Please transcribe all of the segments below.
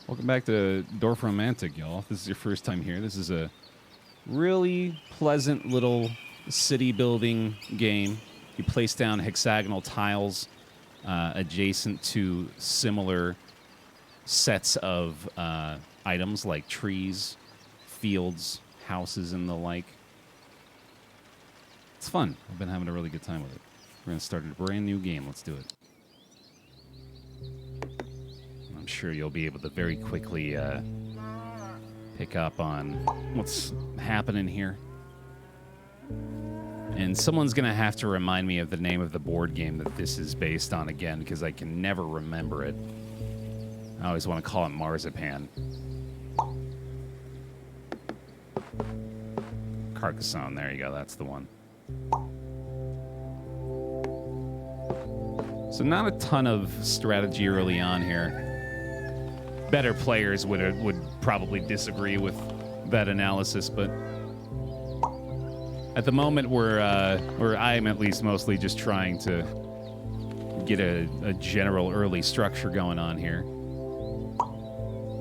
Welcome back to Dorfromantik, y'all. If this is your first time here, this is a really pleasant little city building game. You place down hexagonal tiles adjacent to similar sets of items like trees, fields, houses, and the like. It's fun. I've been having a really good time with it. We're going to start a brand new game. Let's do it. I'm sure you'll be able to very quickly pick up on what's happening here. And someone's going to have to remind me of the name of the board game that this is based on again, because I can never remember it. I always want to call it Marzipan. Carcassonne, there you go, that's the one. So not a ton of strategy early on here. Better players would probably disagree with that analysis, but at the moment I'm at least mostly just trying to get a general early structure going on here.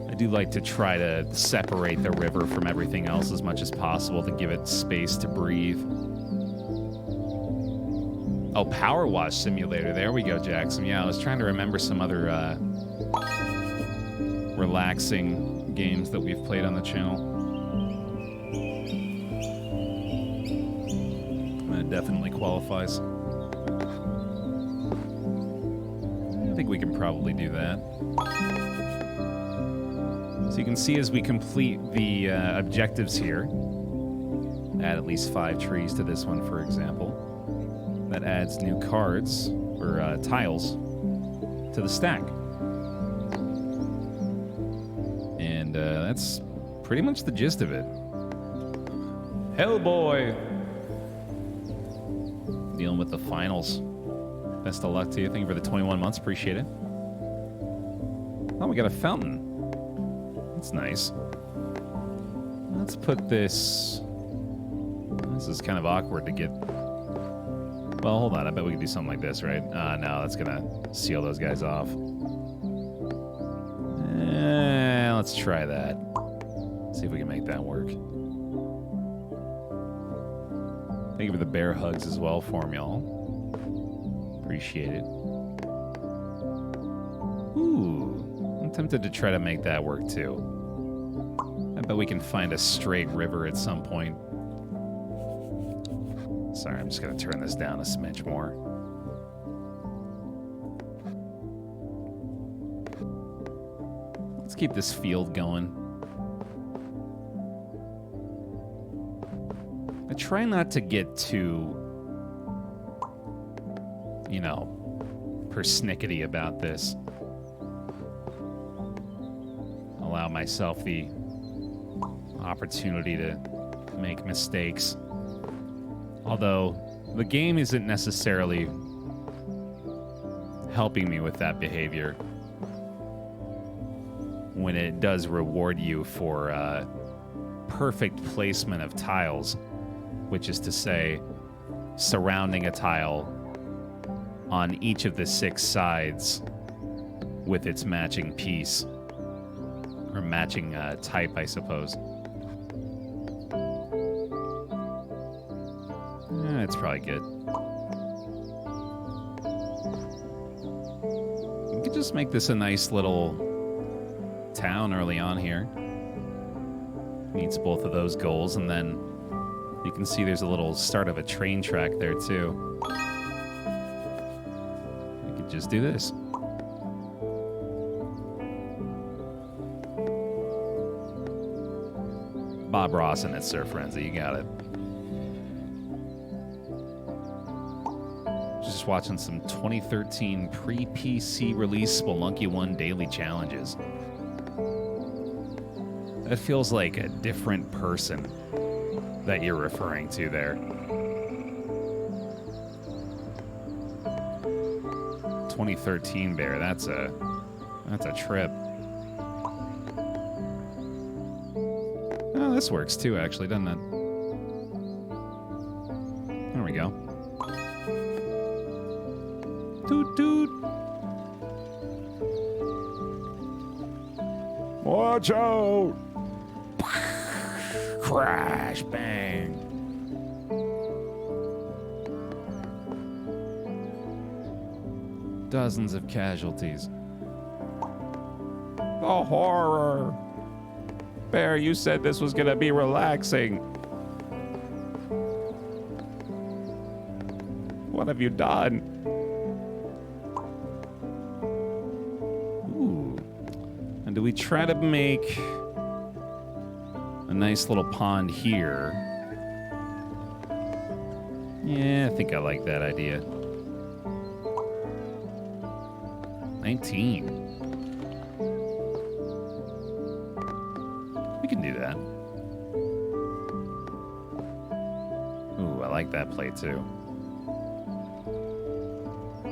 I do like to try to separate the river from everything else as much as possible to give it space to breathe. Oh, PowerWash Simulator. There we go, Jackson. Yeah, I was trying to remember some other relaxing games that we've played on the channel. That definitely qualifies. I think we can probably do that. So you can see as we complete the objectives here, add at least 5 trees to this one, for example. That adds new cards, or tiles, to the stack. And that's pretty much the gist of it. Hellboy! Dealing with the finals. Best of luck to you. Thank you for the 21 months. Appreciate it. Oh, we got a fountain. That's nice. Let's put this... This is kind of awkward to get... Well, hold on. I bet we can do something like this, right? No, that's going to seal those guys off. Let's try that. See if we can make that work. Thank you for the bear hugs as well for me, y'all. Appreciate it. Ooh. I'm tempted to try to make that work, too. I bet we can find a straight river at some point. Sorry, I'm just going to turn this down a smidge more. Let's keep this field going. I try not to get too, you know, persnickety about this. Allow myself the opportunity to make mistakes. Although the game isn't necessarily helping me with that behavior when it does reward you for perfect placement of tiles, which is to say surrounding a tile on each of the 6 sides with its matching piece, or matching type, I suppose. It's probably good. We could just make this a nice little town early on here. Meets both of those goals, and then you can see there's a little start of a train track there too. We could just do this. Bob Ross and it's Sir Frenzy, you got it. Just watching some 2013 pre-PC release Spelunky 1 daily challenges. That feels like a different person that you're referring to there. 2013 Baer, that's a trip. Oh, this works too, actually, doesn't it? There we go. Toot toot. Watch out! Crash, bang. Dozens of casualties. The horror. Baer, you said this was gonna be relaxing. What have you done? Ooh. And do we try to make a nice little pond here? Yeah, I think I like that idea. 19. We can do that. Ooh, I like that play too.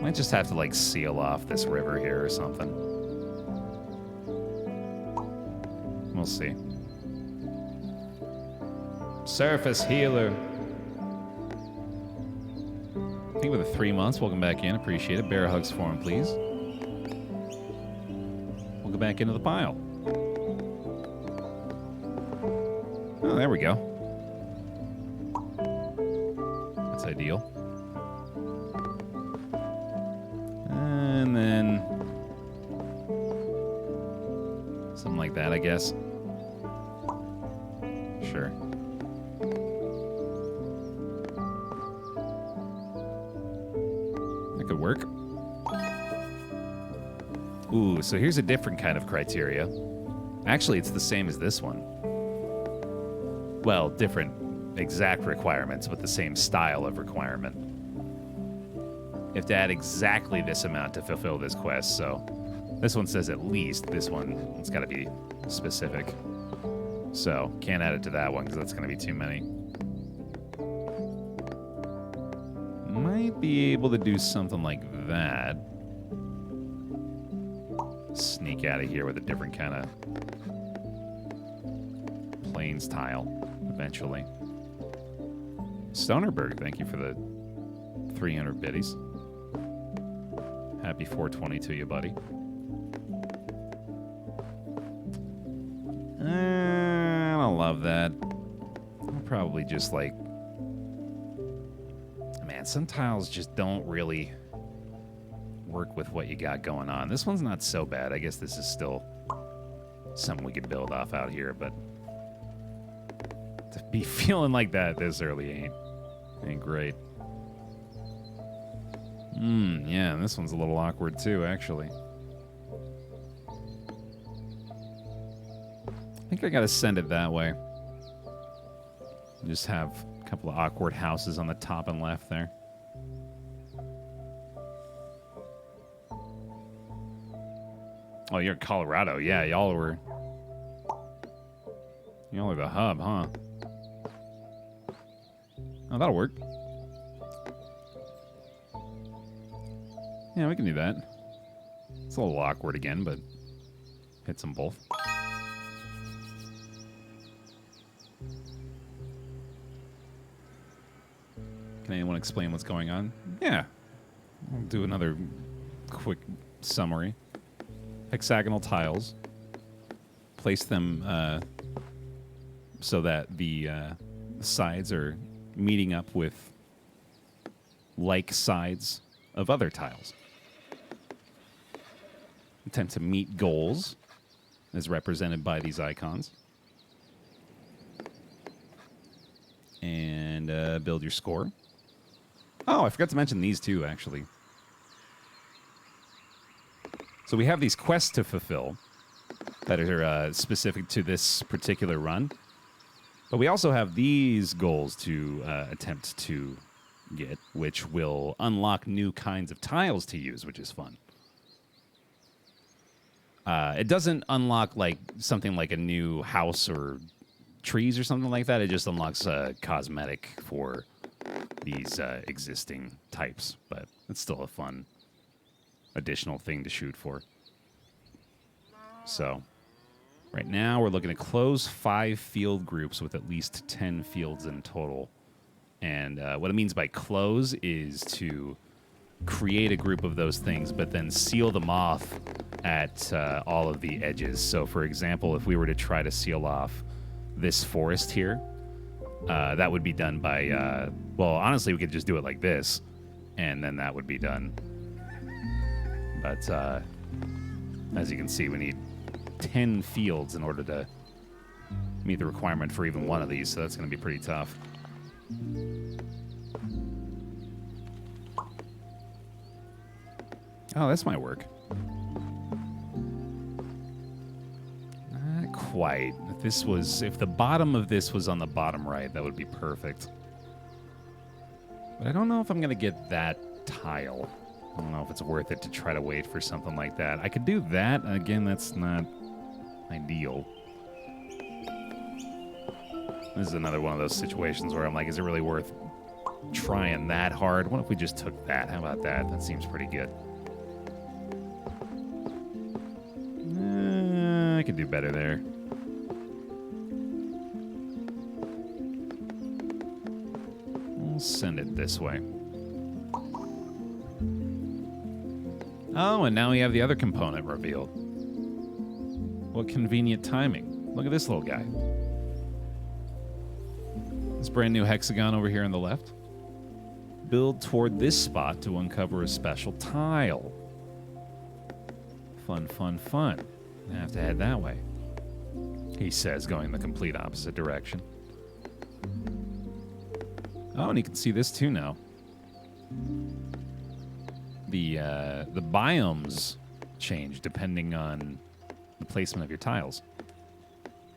Might just have to like seal off this river here or something. We'll see. Surface healer. I think with the 3 months, welcome back in. Appreciate it. Bear hugs for him, please. We'll go back into the pile. Oh, there we go. That's ideal. And then something like that, I guess. Sure. That could work. Ooh, so here's a different kind of criteria. Actually, it's the same as this one. Well, different exact requirements, but the same style of requirement. You have to add exactly this amount to fulfill this quest, so this one says at least. This one, it's got to be specific. So, can't add it to that one because that's going to be too many. Might be able to do something like that. Sneak out of here with a different kind of plains tile eventually. Stoneberg, thank you for the 300 biddies. Happy 420 to you, buddy. I don't love that. I'll probably just like... Man, some tiles just don't really work with what you got going on. This one's not so bad. I guess this is still something we could build off out here, but to be feeling like that this early ain't great. Yeah, and this one's a little awkward too, actually. I think I gotta send it that way. Just have a couple of awkward houses on the top and left there. Oh, you're in Colorado. Yeah, y'all are the hub, huh? Oh, that'll work. Yeah, we can do that. It's a little awkward again, but hits them both. Can anyone explain what's going on? Yeah. I'll do another quick summary. Hexagonal tiles. Place them so that the sides are meeting up with like sides of other tiles. Attempt to meet goals as represented by these icons. And build your score. Oh, I forgot to mention these two, actually. So we have these quests to fulfill that are specific to this particular run. But we also have these goals to attempt to get, which will unlock new kinds of tiles to use, which is fun. It doesn't unlock like something like a new house or trees or something like that. It just unlocks cosmetic for these existing types, but it's still a fun additional thing to shoot for. So right now we're looking to close 5 field groups with at least 10 fields in total. And what it means by close is to create a group of those things, but then seal them off at all of the edges. So, for example, if we were to try to seal off this forest here, that would be done by, well, honestly, we could just do it like this, and then that would be done. But as you can see, we need 10 fields in order to meet the requirement for even one of these, so that's going to be pretty tough. Oh, this might work. Not quite. If the bottom of this was on the bottom right, that would be perfect. But I don't know if I'm going to get that tile. I don't know if it's worth it to try to wait for something like that. I could do that. Again, that's not ideal. This is another one of those situations where I'm like, is it really worth trying that hard? What if we just took that? How about that? That seems pretty good. I could do better there. We'll send it this way. Oh, and now we have the other component revealed. What convenient timing. Look at this little guy. This brand new hexagon over here on the left. Build toward this spot to uncover a special tile. Fun, fun, fun. I have to head that way, he says, going the complete opposite direction. Oh, and you can see this too now. The biomes change depending on the placement of your tiles.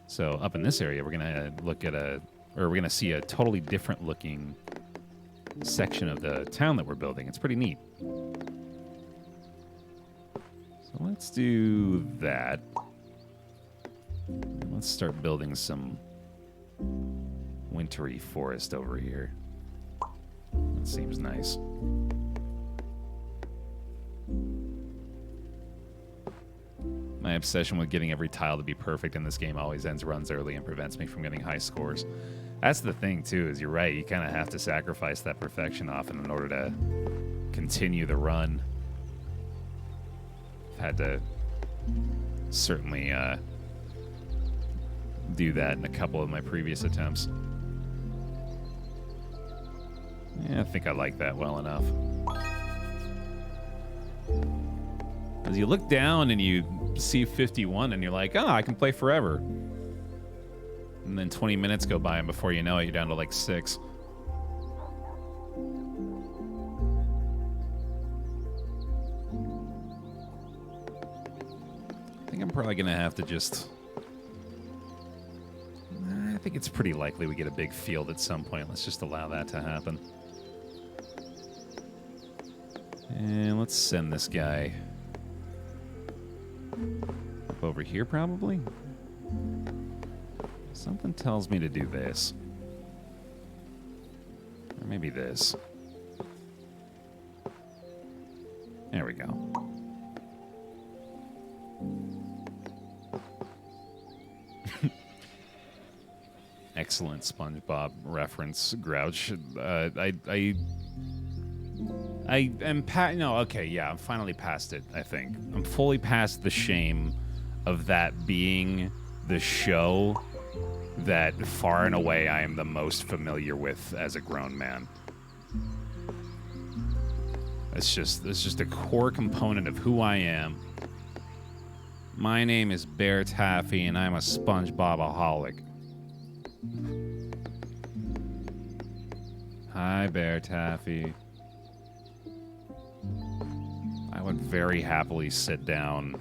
So up in this area, we're gonna we're gonna see a totally different looking section of the town that we're building. It's pretty neat. So let's do that. Let's start building some wintry forest over here. That seems nice. My obsession with getting every tile to be perfect in this game always ends runs early and prevents me from getting high scores. That's the thing, too, is you're right. You kind of have to sacrifice that perfection often in order to continue the run. I've had to certainly do that in a couple of my previous attempts. Yeah, I think I like that well enough. As you look down and you see 51 and you're like, oh, I can play forever. And then 20 minutes go by and before you know it, you're down to like 6. I think I'm probably going to have to just... I think it's pretty likely we get a big field at some point. Let's just allow that to happen. And let's send this guy up over here, probably. Something tells me to do this. Or maybe this. There we go. Excellent SpongeBob reference, Grouch. I am no, okay, yeah, I'm finally past it, I think. I'm fully past the shame of that being the show that far and away I am the most familiar with as a grown man. It's just a core component of who I am. My name is BaerTaffy, and I'm a SpongeBob-aholic. Hi, BaerTaffy. I would very happily sit down.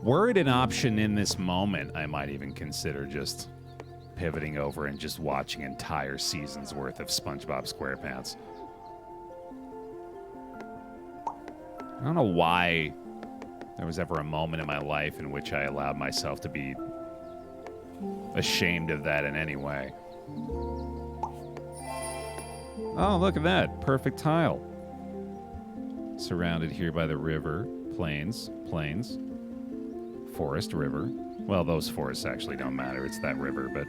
Were it an option in this moment, I might even consider just pivoting over and just watching entire seasons worth of SpongeBob SquarePants. I don't know why there was ever a moment in my life in which I allowed myself to be ashamed of that in any way. Oh, look at that. Perfect tile. Surrounded here by the river, plains, forest, river. Well, those forests actually don't matter. It's that river, but...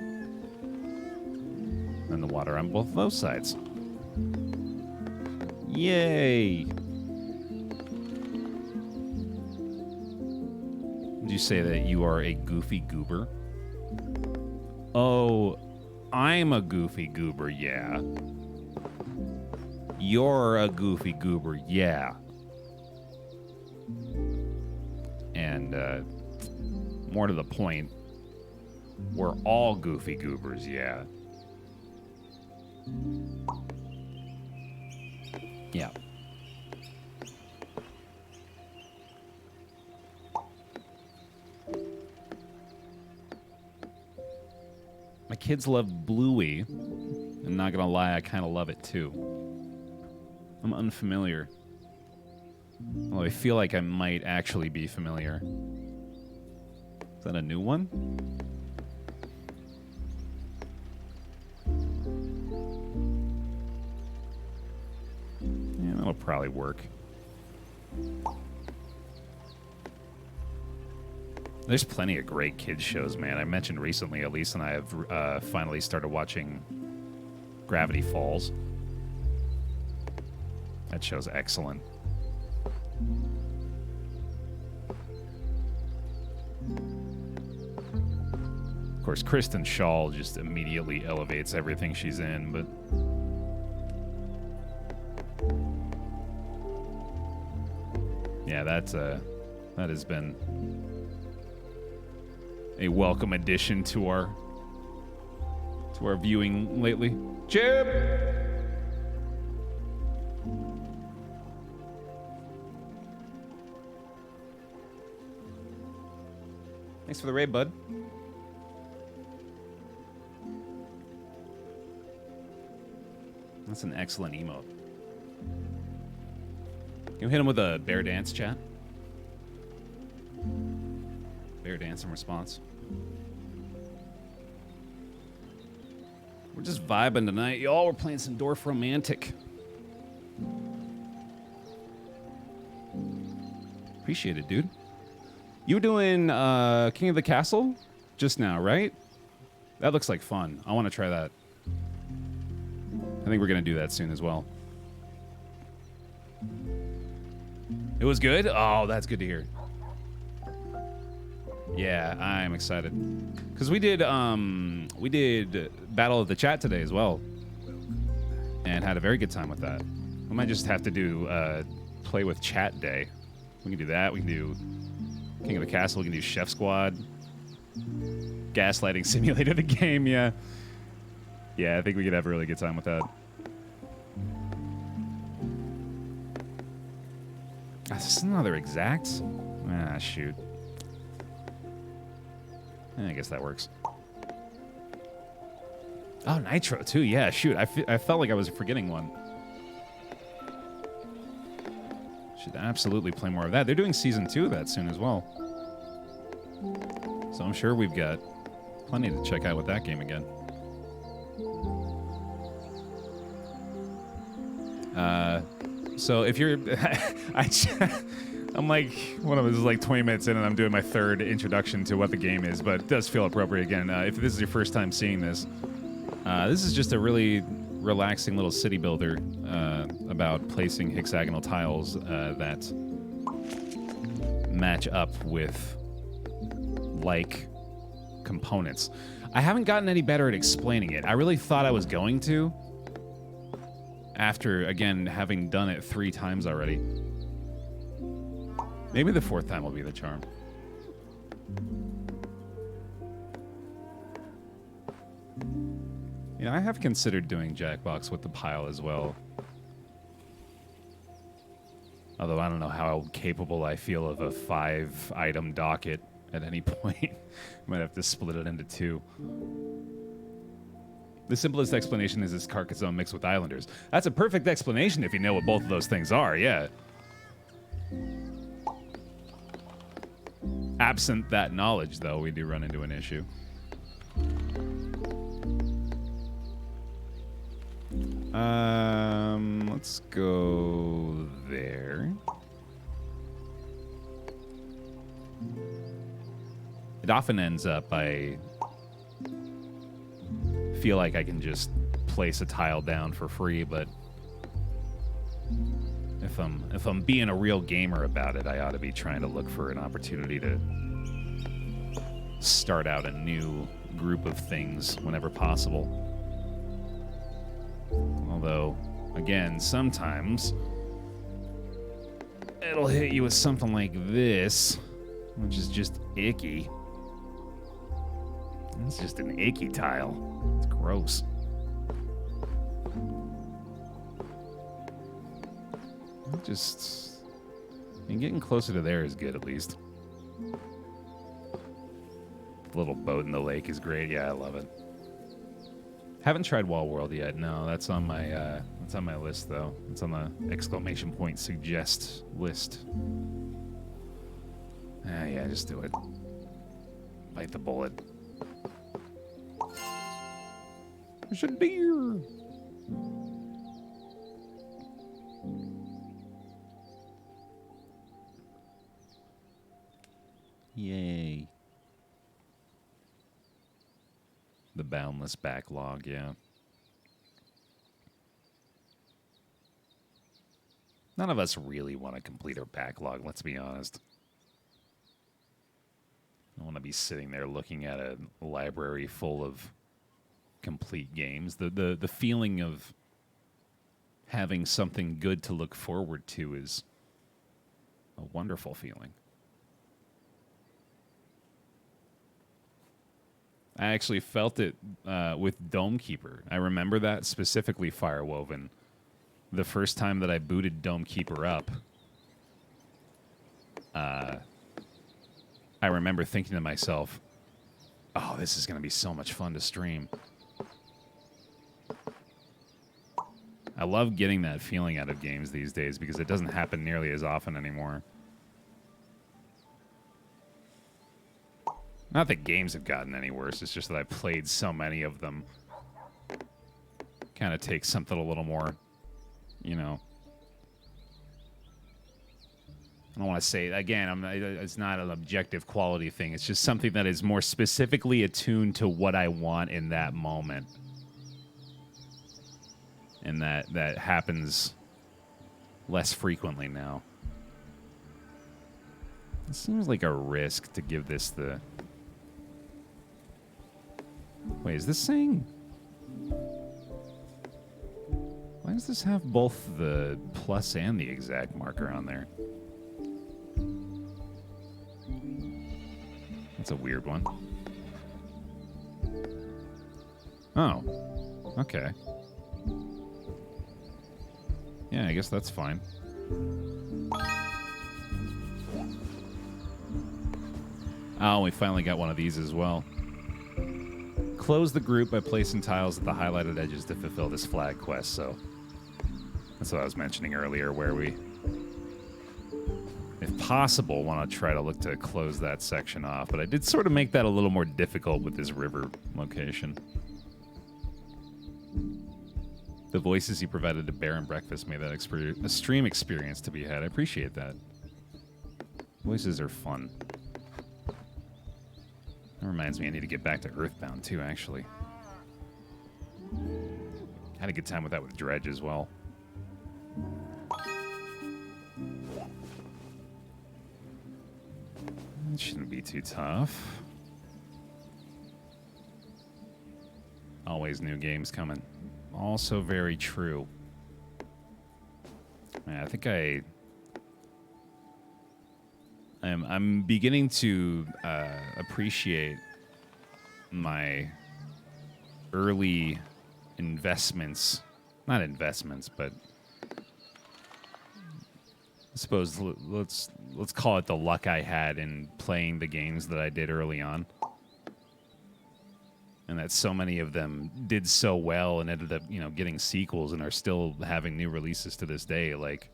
And the water on both those sides. Yay! Did you say that you are a goofy goober? Oh, I'm a goofy goober, yeah. You're a goofy goober, yeah. And, more to the point, we're all goofy goobers, yeah. Yeah. My kids love Bluey. I'm not gonna lie, I kind of love it too. I'm unfamiliar. Well, I feel like I might actually be familiar. Is that a new one? Yeah, that'll probably work. There's plenty of great kids shows, man. I mentioned recently, Elise and I have finally started watching Gravity Falls. That show's excellent. Of course, Kristen Schaal just immediately elevates everything she's in, but yeah, that has been a welcome addition to our viewing lately. Chip! Thanks for the raid, bud. That's an excellent emote. Can you hit him with a bear dance, chat? Bear dance in response. We're just vibing tonight, y'all. We're playing some Dorfromantik. Appreciate it, dude. You were doing King of the Castle just now, right? That looks like fun. I want to try that. I think we're going to do that soon as well. It was good? Oh, that's good to hear. Yeah, I'm excited. Because we did Battle of the Chat today as well. And had a very good time with that. We might just have to do Play with Chat Day. We can do that. We can do King of the Castle. We can do Chef Squad. Gaslighting Simulator, the game, yeah. Yeah, I think we could have a really good time with that. Is this another exact? Ah, shoot. I guess that works. Oh, Nitro, too. Yeah, shoot. I felt like I was forgetting one. Should absolutely play more of that. They're doing Season 2 of that soon as well. So I'm sure we've got plenty to check out with that game again. So if you're... I'm like, one of us is like 20 minutes in and I'm doing my third introduction to what the game is, but it does feel appropriate again. If this is your first time seeing this, this is just a really relaxing little city builder about placing hexagonal tiles that match up with like components. I haven't gotten any better at explaining it. I really thought I was going to after, again, having done it 3 times already. Maybe the 4th time will be the charm. You know, I have considered doing Jackbox with the pile as well. Although I don't know how capable I feel of a 5-item docket at any point. Might have to split it into 2. The simplest explanation is this Carcassonne mixed with Islanders. That's a perfect explanation if you know what both of those things are, yeah. Absent that knowledge, though, we do run into an issue. Let's go there. It often ends up I feel like I can just place a tile down for free, but if I'm being a real gamer about it, I ought to be trying to look for an opportunity to start out a new group of things whenever possible. Although, again, sometimes it'll hit you with something like this, which is just icky. It's just an icky tile. It's gross. Getting closer to there is good, at least. The little boat in the lake is great. Yeah, I love it. Haven't tried Wall World yet. No, that's on my list though. It's on the exclamation point suggest list. Yeah, just do it. Bite the bullet. There's a deer. Yay. The boundless backlog, yeah. None of us really want to complete our backlog, let's be honest. I want to be sitting there looking at a library full of complete games. The feeling of having something good to look forward to is a wonderful feeling. I actually felt it with Dome Keeper. I remember that specifically, Firewoven. The first time that I booted Dome Keeper up, I remember thinking to myself, oh, this is going to be so much fun to stream. I love getting that feeling out of games these days because it doesn't happen nearly as often anymore. Not that games have gotten any worse, it's just that I've played so many of them. Kind of takes something a little more, you know. I don't want to say, again, it's not an objective quality thing. It's just something that is more specifically attuned to what I want in that moment. And that happens less frequently now. It seems like a risk to give this the... Wait, is this saying... Why does this have both the plus and the exact marker on there? That's a weird one. Oh. Okay. Yeah, I guess that's fine. Oh, we finally got one of these as well. Close the group by placing tiles at the highlighted edges to fulfill this flag quest, so... That's what I was mentioning earlier, where we, if possible, want to try to look to close that section off. But I did sort of make that a little more difficult with this river location. The voices you provided to Baer and Breakfast made that a stream experience to be had. I appreciate that. Voices are fun. That reminds me, I need to get back to Earthbound, too, actually. Had a good time with that with Dredge as well. It shouldn't be too tough. Always new games coming. Also very true. Yeah, I think I'm beginning to appreciate my early investments. Not investments, but I suppose let's call it the luck I had in playing the games that I did early on. And that so many of them did so well and ended up, getting sequels and are still having new releases to this day. Like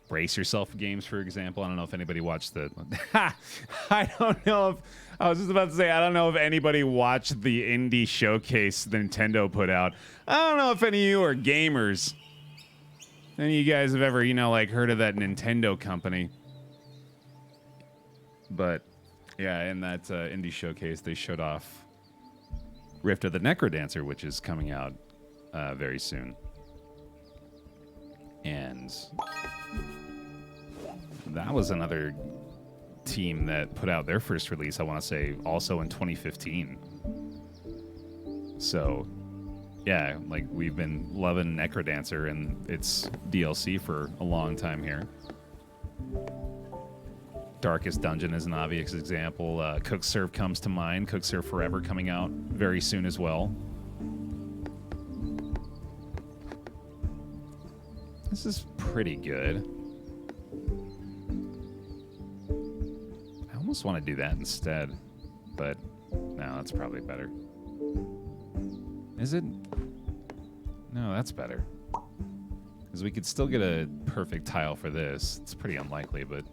Brace Yourself games, for example. I don't know if anybody watched the... I don't know if... I was just about to say, I don't know if anybody watched the indie showcase Nintendo put out. I don't know if any of you are gamers. Any of you guys have ever, heard of that Nintendo company. But, yeah, in that indie showcase, they showed off Rift of the Necrodancer, which is coming out very soon. And that was another team that put out their first release, I want to say, also in 2015. So, yeah, like, we've been loving Necrodancer and its DLC for a long time here. Darkest Dungeon is an obvious example. Cook Serve comes to mind. Cook Serve Forever coming out very soon as well. This is pretty good. I almost want to do that instead, but no, that's probably better. Is it? No, that's better. Because we could still get a perfect tile for this. It's pretty unlikely, but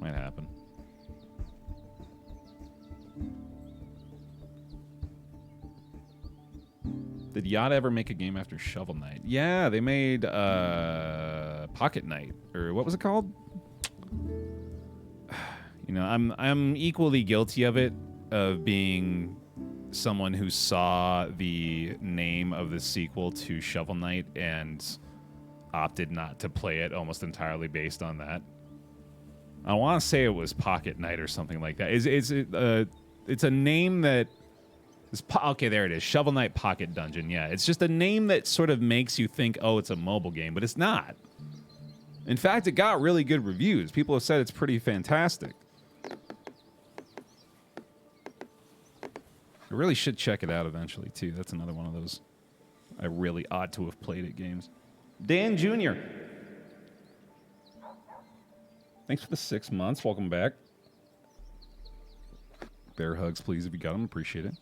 might happen. Did Yacht ever make a game after Shovel Knight? Yeah, they made Pocket Knight, or what was it called? You know, I'm equally guilty of it, of being someone who saw the name of the sequel to Shovel Knight and opted not to play it almost entirely based on that. I want to say it was Pocket Knight or something like that. It's a name that is okay, there it is. Shovel Knight Pocket Dungeon. Yeah, it's just a name that sort of makes you think, oh, it's a mobile game, but it's not. In fact, it got really good reviews. People have said it's pretty fantastic. I really should check it out eventually, too. That's another one of those I really ought to have played at games. Dan Jr. Thanks for the 6 months. Welcome back. Bear hugs, please, if you got them. Appreciate it.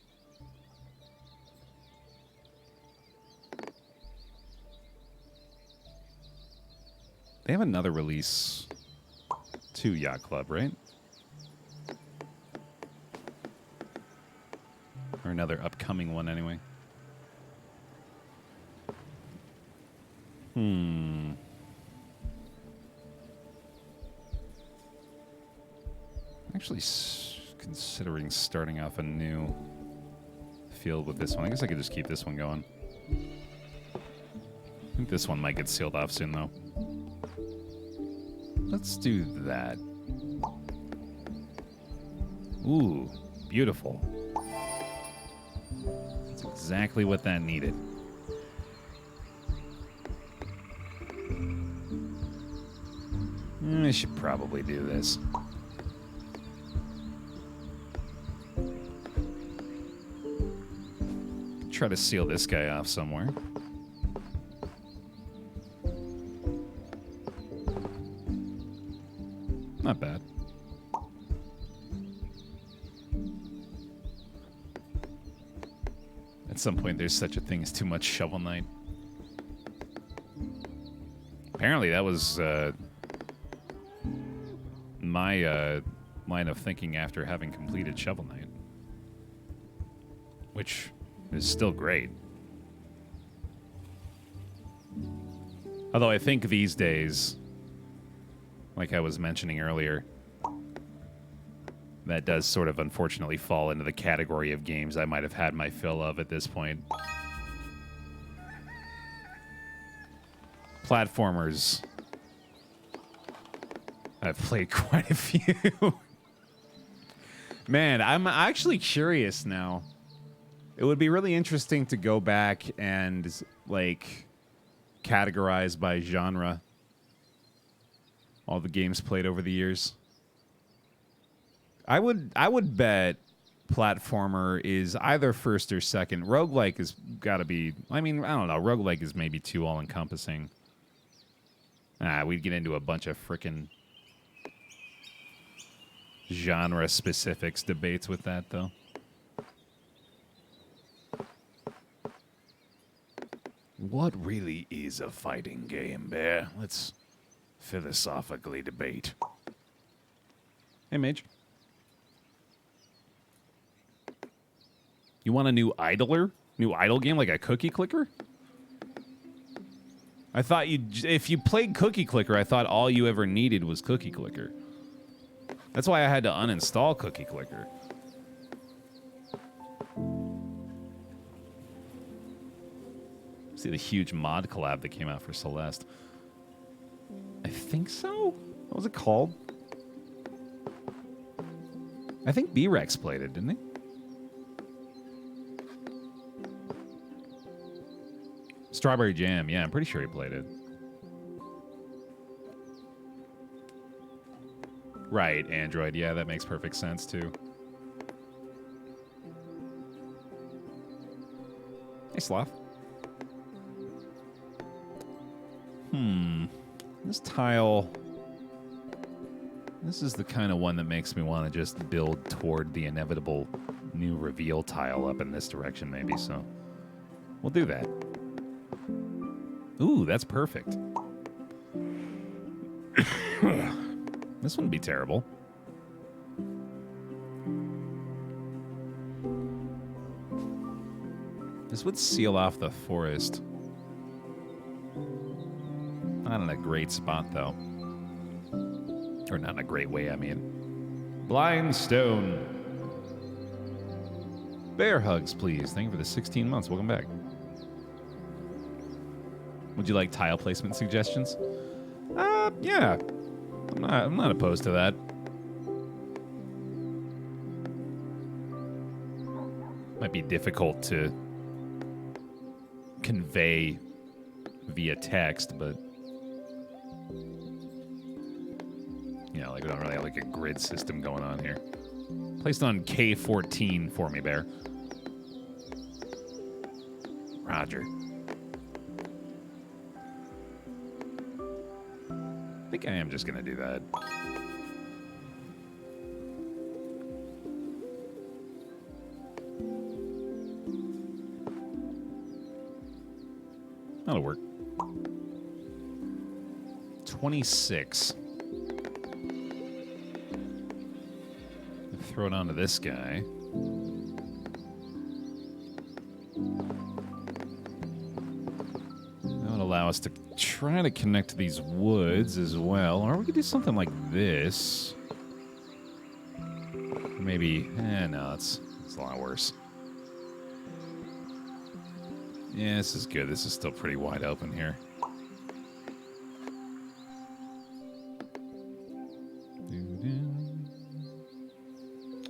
They have another release to Yacht Club, right? Or another upcoming one, anyway. Actually, considering starting off a new field with this one. I guess I could just keep this one going. I think this one might get sealed off soon, though. Let's do that. Ooh, beautiful. That's exactly what that needed. I should probably do this. Try to seal this guy off somewhere. Not bad. At some point, there's such a thing as too much Shovel Knight. Apparently, that was my line of thinking after having completed Shovel Knight, which is still great. Although I think these days, like I was mentioning earlier, that does sort of unfortunately fall into the category of games I might have had my fill of at this point. Platformers. I've played quite a few. Man, I'm actually curious now. It would be really interesting to go back and, like, categorize by genre all the games played over the years. I would bet platformer is either first or second. Roguelike has got to be, I mean, I don't know. Roguelike is maybe too all-encompassing. We'd get into a bunch of frickin' genre-specifics debates with that, though. What really is a fighting game, Baer? Let's philosophically debate. Hey, Mage. You want a new idler? New idle game like a cookie clicker? I thought if you played Cookie Clicker, I thought all you ever needed was Cookie Clicker. That's why I had to uninstall Cookie Clicker. See the huge mod collab that came out for Celeste. think so. What was it called? I think B-Rex played it, didn't he? Strawberry Jam. Yeah, I'm pretty sure he played it. Right, Android. Yeah, that makes perfect sense, too. Hey, Sloth. This tile... This is the kind of one that makes me want to just build toward the inevitable new reveal tile up in this direction, maybe, so... We'll do that. Ooh, that's perfect. This wouldn't be terrible. This would seal off the forest. Not in a great spot, though. Or not in a great way, I mean. Blind Stone. Bear hugs, please. Thank you for the 16 months. Welcome back. Would you like tile placement suggestions? Yeah. I'm not opposed to that. Might be difficult to convey via text, but you know, like we don't really have like a grid system going on here. Placed on K14 for me, Bear. Roger. I think I am just going to do that. That'll work. 26. Throw it onto this guy. That would allow us to try to connect these woods as well. Or we could do something like this. Maybe, no, it's a lot worse. Yeah, this is good. This is still pretty wide open here.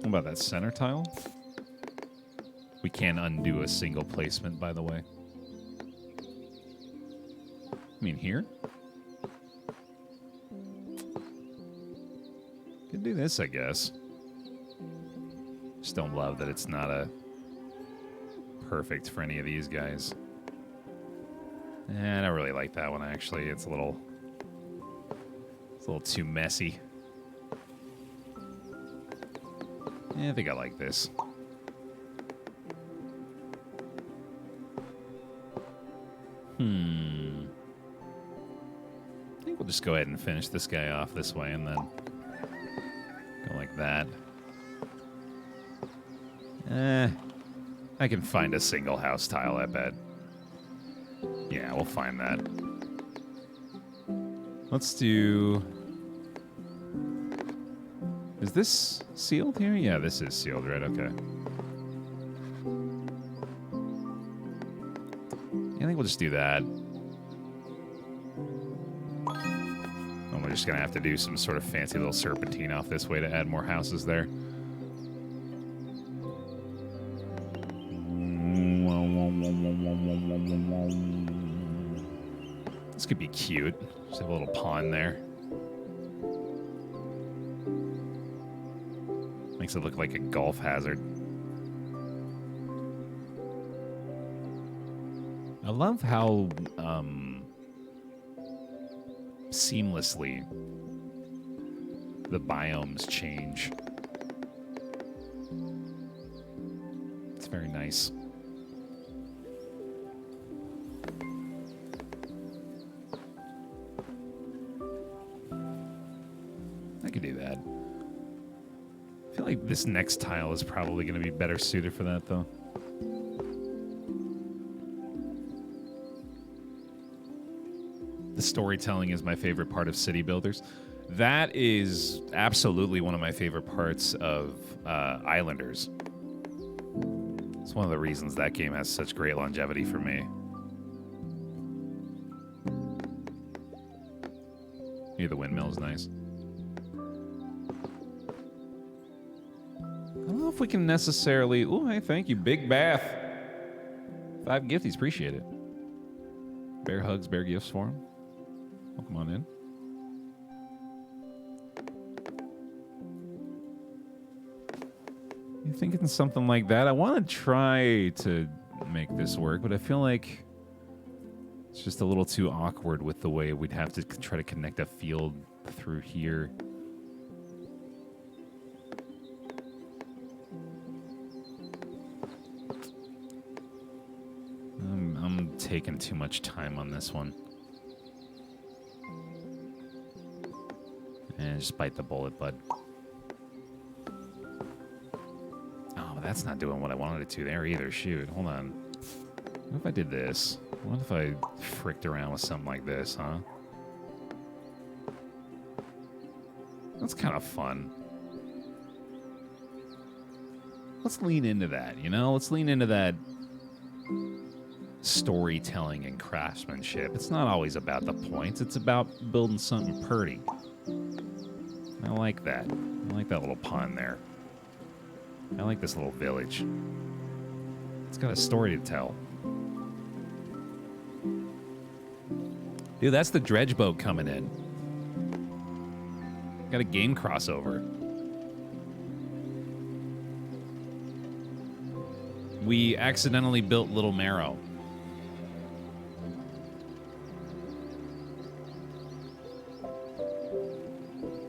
What about that center tile? We can undo a single placement, by the way. I mean, here? Could do this, I guess. Just don't love that it's not a perfect for any of these guys. I don't really like that one, actually. It's a little too messy. I think I like this. I think we'll just go ahead and finish this guy off this way and then go like that. I can find a single house tile, I bet. Yeah, we'll find that. Let's do... Is this sealed here? Yeah, this is sealed, right? Okay. Yeah, I think we'll just do that. And we're just going to have to do some sort of fancy little serpentine off this way to add more houses there. This could be cute. Just have a little pond there. Makes it look like a golf hazard. I love how seamlessly the biomes change. It's very nice. I could do that. I feel like this next tile is probably going to be better suited for that, though. The storytelling is my favorite part of City Builders. That is absolutely one of my favorite parts of Islanders. It's one of the reasons that game has such great longevity for me. Yeah, the windmill's nice. I don't know if we can necessarily... Ooh, hey, thank you. Big Bath. 5 gifties. Appreciate it. Bear hugs, bear gifts for him. Welcome on in. You thinking something like that? I want to try to make this work, but I feel like it's just a little too awkward with the way we'd have to try to connect a field through here. I'm taking too much time on this one. And just bite the bullet, bud. Oh, but that's not doing what I wanted it to there either. Shoot, hold on. What if I did this? What if I fricked around with something like this, huh? That's kind of fun. Let's lean into that, you know? Let's lean into that storytelling and craftsmanship. It's not always about the points. It's about building something pretty. I like that. I like that little pun there. I like this little village. It's got a story to tell. Dude, that's the dredge boat coming in. Got a game crossover. We accidentally built Little Marrow.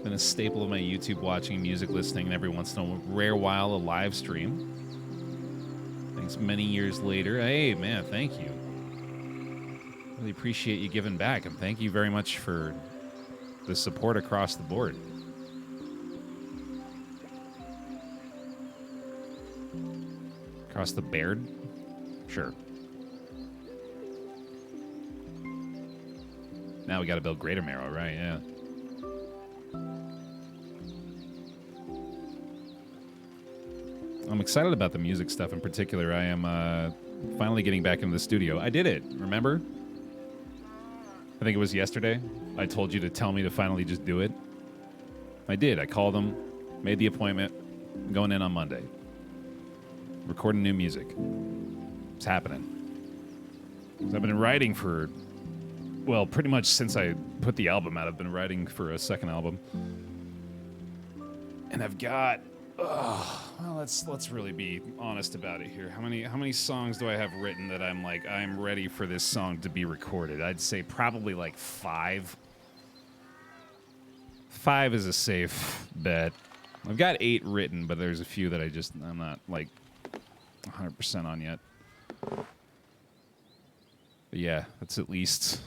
Been a staple of my YouTube watching, music listening, and every once in a rare while a live stream. Thanks many years later. Hey, man, thank you. Really appreciate you giving back, and thank you very much for the support across the board. Across the Baer? Sure. Now we gotta build Greater Marrow, right? Yeah. I'm excited about the music stuff in particular. I am finally getting back into the studio. I did it, remember? I think it was yesterday. I told you to tell me to finally just do it. I did. I called them, made the appointment. I'm going in on Monday. Recording new music. It's happening. 'Cause I've been writing for, well, pretty much since I put the album out. I've been writing for a second album. And I've got... well, let's really be honest about it here. How many songs do I have written that I'm like, I'm ready for this song to be recorded? I'd say probably like 5. 5 is a safe bet. I've got 8 written, but there's a few that I'm not like 100% on yet. But yeah, that's at least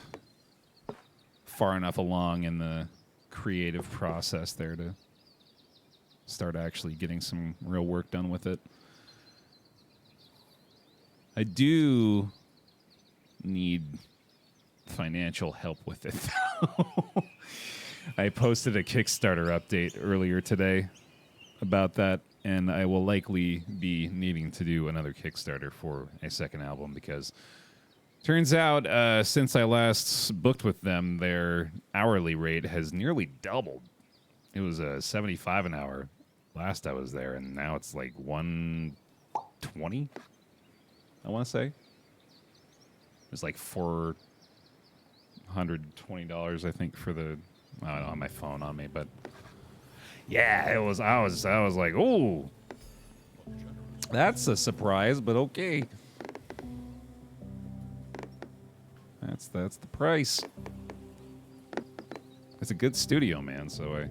far enough along in the creative process there to start actually getting some real work done with it. I do need financial help with it, though. I posted a Kickstarter update earlier today about that, and I will likely be needing to do another Kickstarter for a second album because turns out since I last booked with them, their hourly rate has nearly doubled. It was $75 an hour last I was there, and now it's like $120, I want to say. It's like $420, I think, for the... I don't know, on my phone on me, but... Yeah, it was... I was like, oh! That's a surprise, but okay. That's the price. It's a good studio, man, so I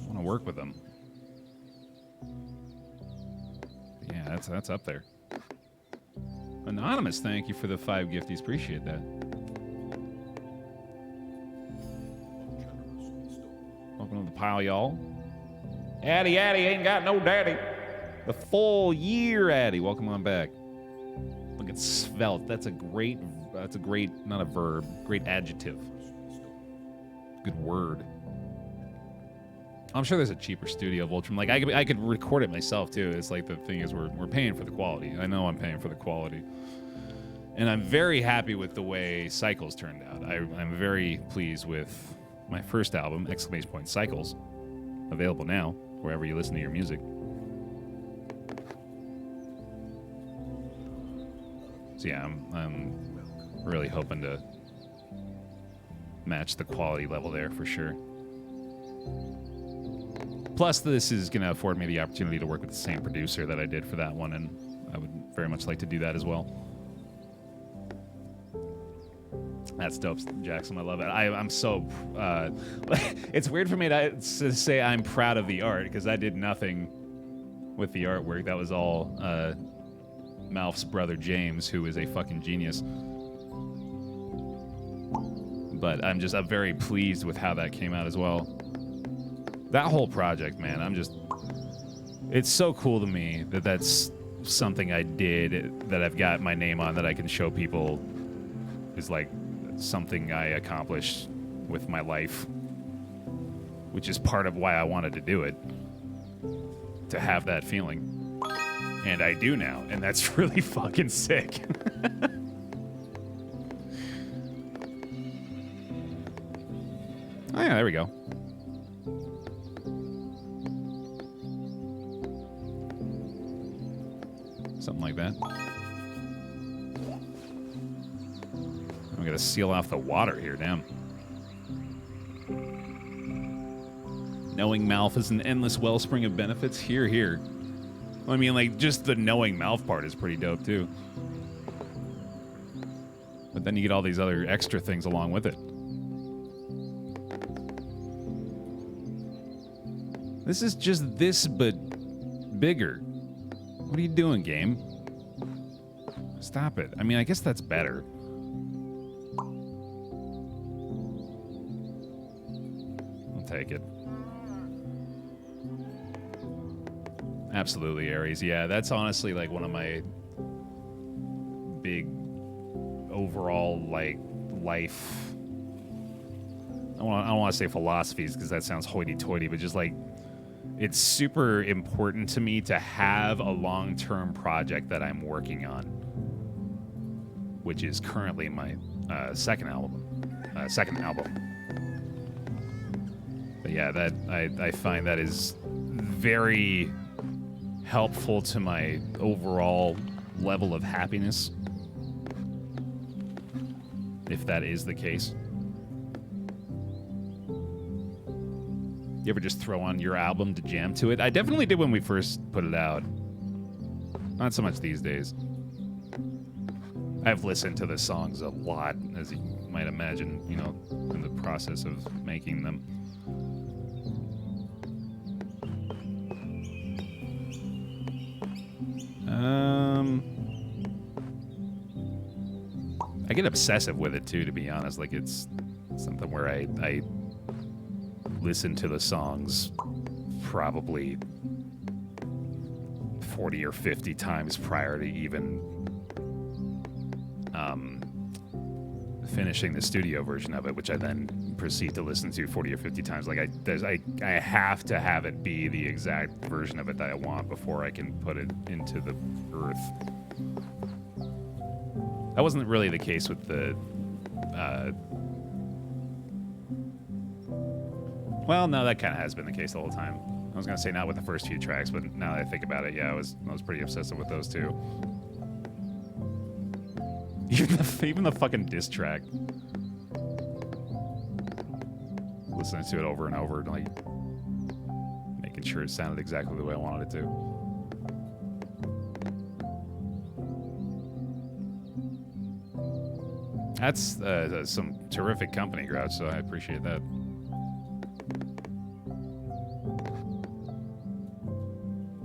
want to work with them. Yeah, that's up there. Anonymous, thank you for the 5 gifties. Appreciate that. Welcome to the pile, y'all. Addy ain't got no daddy. The full year, Addy. Welcome on back. Look at svelte. That's a great, not a verb, great adjective. Good word. I'm sure there's a cheaper studio of Ultram. Like, I could record it myself, too. It's like the thing is we're paying for the quality. I know I'm paying for the quality. And I'm very happy with the way Cycles turned out. I'm very pleased with my first album, !Cycles, available now, wherever you listen to your music. So yeah, I'm really hoping to match the quality level there for sure. Plus, this is going to afford me the opportunity to work with the same producer that I did for that one, and I would very much like to do that as well. That's dope, Jackson. I love it. I'm so... it's weird for me to say I'm proud of the art, because I did nothing with the artwork. That was all Malf's brother, James, who is a fucking genius. But I'm very pleased with how that came out as well. That whole project, man, it's so cool to me that that's something I did that I've got my name on that I can show people is like something I accomplished with my life, which is part of why I wanted to do it, to have that feeling. And I do now, and that's really fucking sick. Oh yeah, there we go. Something like that. I'm gonna seal off the water here, damn. Knowing Malf is an endless wellspring of benefits. Here. I mean, like, just the knowing Malf part is pretty dope, too. But then you get all these other extra things along with it. This is just this, but bigger. What are you doing, game? Stop it. I mean, I guess that's better. I'll take it. Absolutely, Aries. Yeah, that's honestly like one of my big overall like life. I don't want to say philosophies because that sounds hoity-toity, but just like it's super important to me to have a long-term project that I'm working on, which is currently my second album. But yeah, that I find that is very helpful to my overall level of happiness, if that is the case. You ever just throw on your album to jam to it? I definitely did when we first put it out. Not so much these days. I've listened to the songs a lot, as you might imagine, you know, in the process of making them. I get obsessive with it too, to be honest. Like, it's something where I listen to the songs probably 40 or 50 times prior to even finishing the studio version of it, which I then proceed to listen to 40 or 50 times. Like, I have to have it be the exact version of it that I want before I can put it into the earth. That wasn't really the case with the well, no, that kind of has been the case the whole time. I was going to say not with the first few tracks, but now that I think about it, yeah, I was pretty obsessive with those too. Even the fucking diss track. Listening to it over and over, like making sure it sounded exactly the way I wanted it to. That's some terrific company, Grouch, so I appreciate that.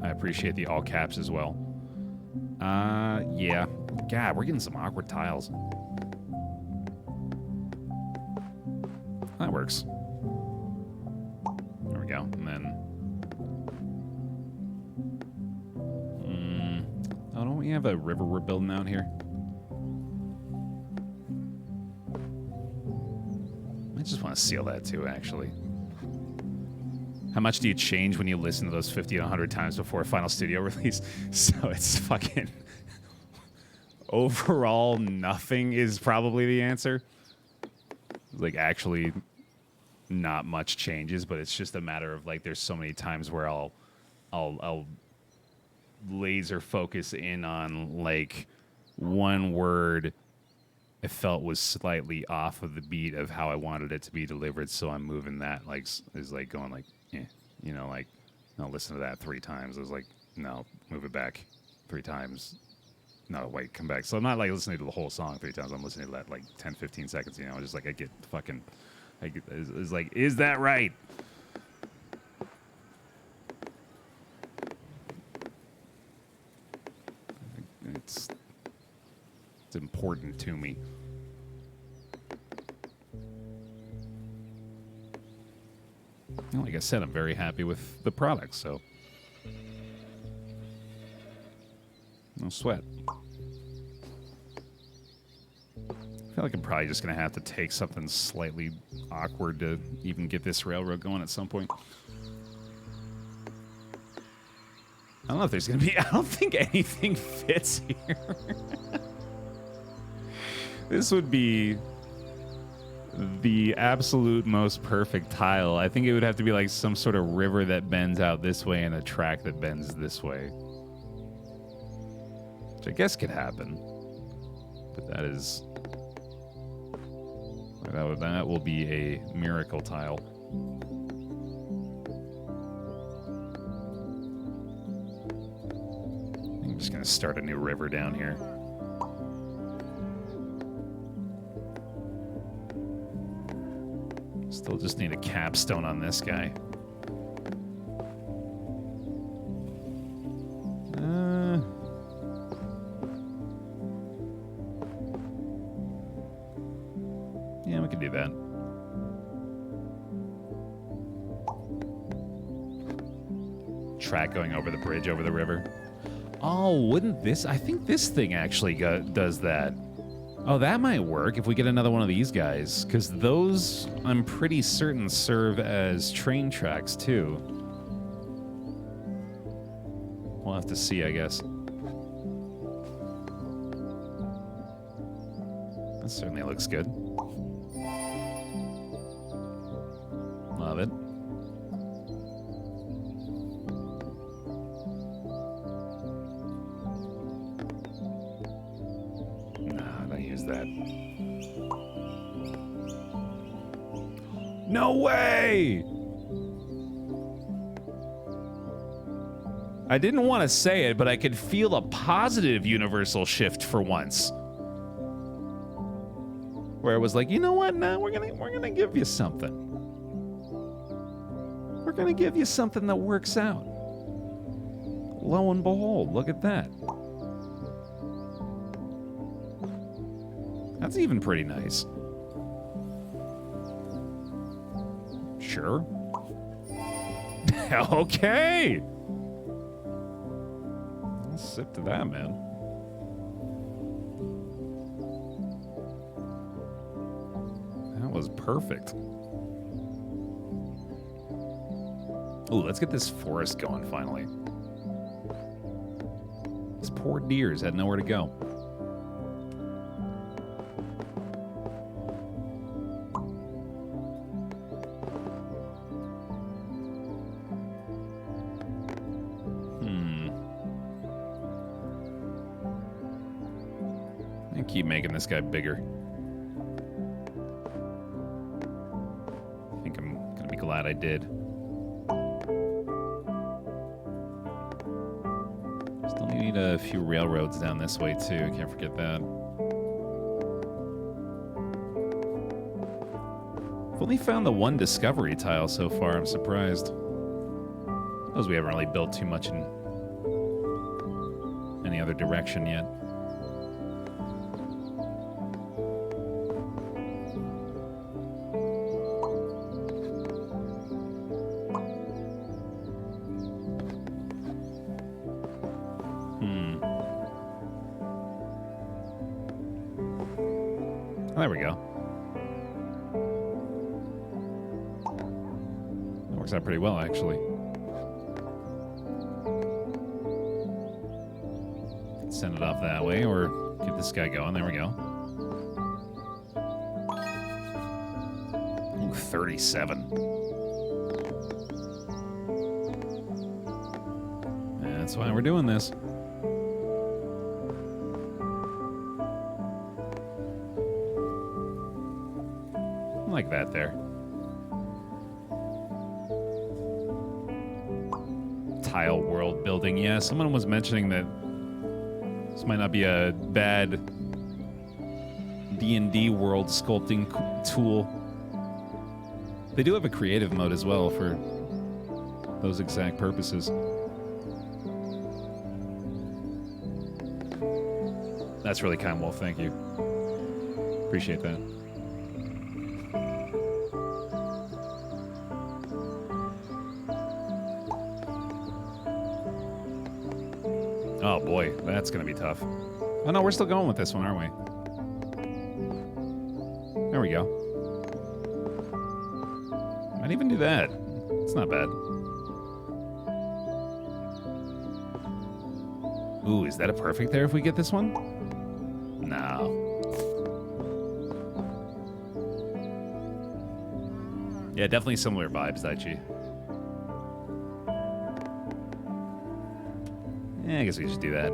I appreciate the all caps as well. Yeah. God, we're getting some awkward tiles. That works. There we go. And then... oh, don't we have a river we're building out here? I just want to seal that too, actually. How much do you change when you listen to those 50 to 100 times before a final studio release? So it's fucking overall, nothing is probably the answer. Like, actually, not much changes, but it's just a matter of, like, there's so many times where I'll laser focus in on, like, one word I felt was slightly off of the beat of how I wanted it to be delivered, so I'm moving that, like, is like going like, you know, like, I'll listen to that 3 times. I was like, no, move it back 3 times. No, wait, come back. So I'm not, like, listening to the whole song 3 times. I'm listening to that, like, 10, 15 seconds, you know, just, like, I get fucking, it's like, is that right? It's important to me. Well, like I said, I'm very happy with the product, so no sweat. I feel like I'm probably just going to have to take something slightly awkward to even get this railroad going at some point. I don't know if there's going to be... I don't think anything fits here. This would be the absolute most perfect tile. I think it would have to be like some sort of river that bends out this way and a track that bends this way. Which I guess could happen. But that is... That will be a miracle tile. I'm just going to start a new river down here. Still just need a capstone on this guy. Yeah, we can do that. Track going over the bridge over the river. Oh, wouldn't this... I think this thing actually does that. Oh, that might work if we get another one of these guys, because those, I'm pretty certain, serve as train tracks, too. We'll have to see, I guess. That certainly looks good. Love it. That. No way! I didn't want to say it, but I could feel a positive universal shift for once. Where it was like, you know what? Now we're gonna give you something. We're gonna give you something that works out. Lo and behold, look at that. That's even pretty nice. Sure. Okay. I'll sip to that, man. That was perfect. Ooh, let's get this forest going finally. These poor deers had nowhere to go. Keep making this guy bigger. I think I'm gonna be glad I did. Still need a few railroads down this way too. Can't forget that. I've only found the one discovery tile so far. I'm surprised. Suppose we haven't really built too much in any other direction yet. There we go. That works out pretty well, actually. Let's send it off that way, or get this guy going. There we go. Ooh, 37. That's why we're doing this. I like that there. Tile world building. Yeah, someone was mentioning that this might not be a bad D&D world sculpting tool. They do have a creative mode as well for those exact purposes. That's really kind, Wolf. Thank you. Appreciate that. Oh boy, that's going to be tough. Oh no, we're still going with this one, aren't we? There we go. Might even do that. It's not bad. Ooh, is that a perfect there if we get this one? No. Yeah, definitely similar vibes, Daichi. Yeah, I guess we just do that.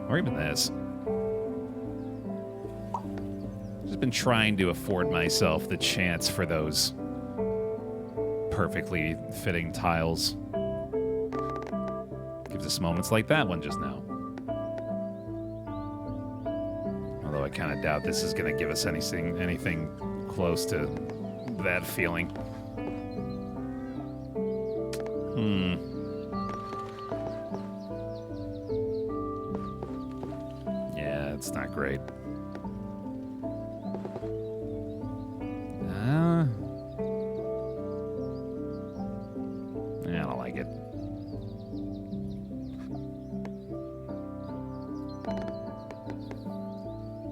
Or even this. Just been trying to afford myself the chance for those perfectly fitting tiles. Gives us moments like that one just now. Although I kind of doubt this is going to give us anything close to that feeling. Yeah, it's not great. I don't like it.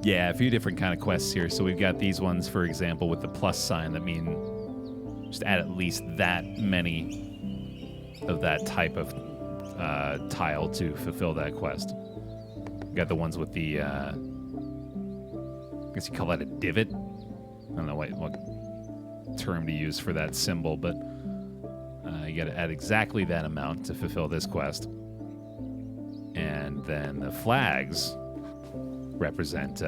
Yeah, a few different kind of quests here. So we've got these ones, for example, with the plus sign that mean just add at least that many of that type of tile to fulfill that quest. We've got the ones with the, I guess you call that a divot. I don't know what term to use for that symbol, but you got to add exactly that amount to fulfill this quest. And then the flags represent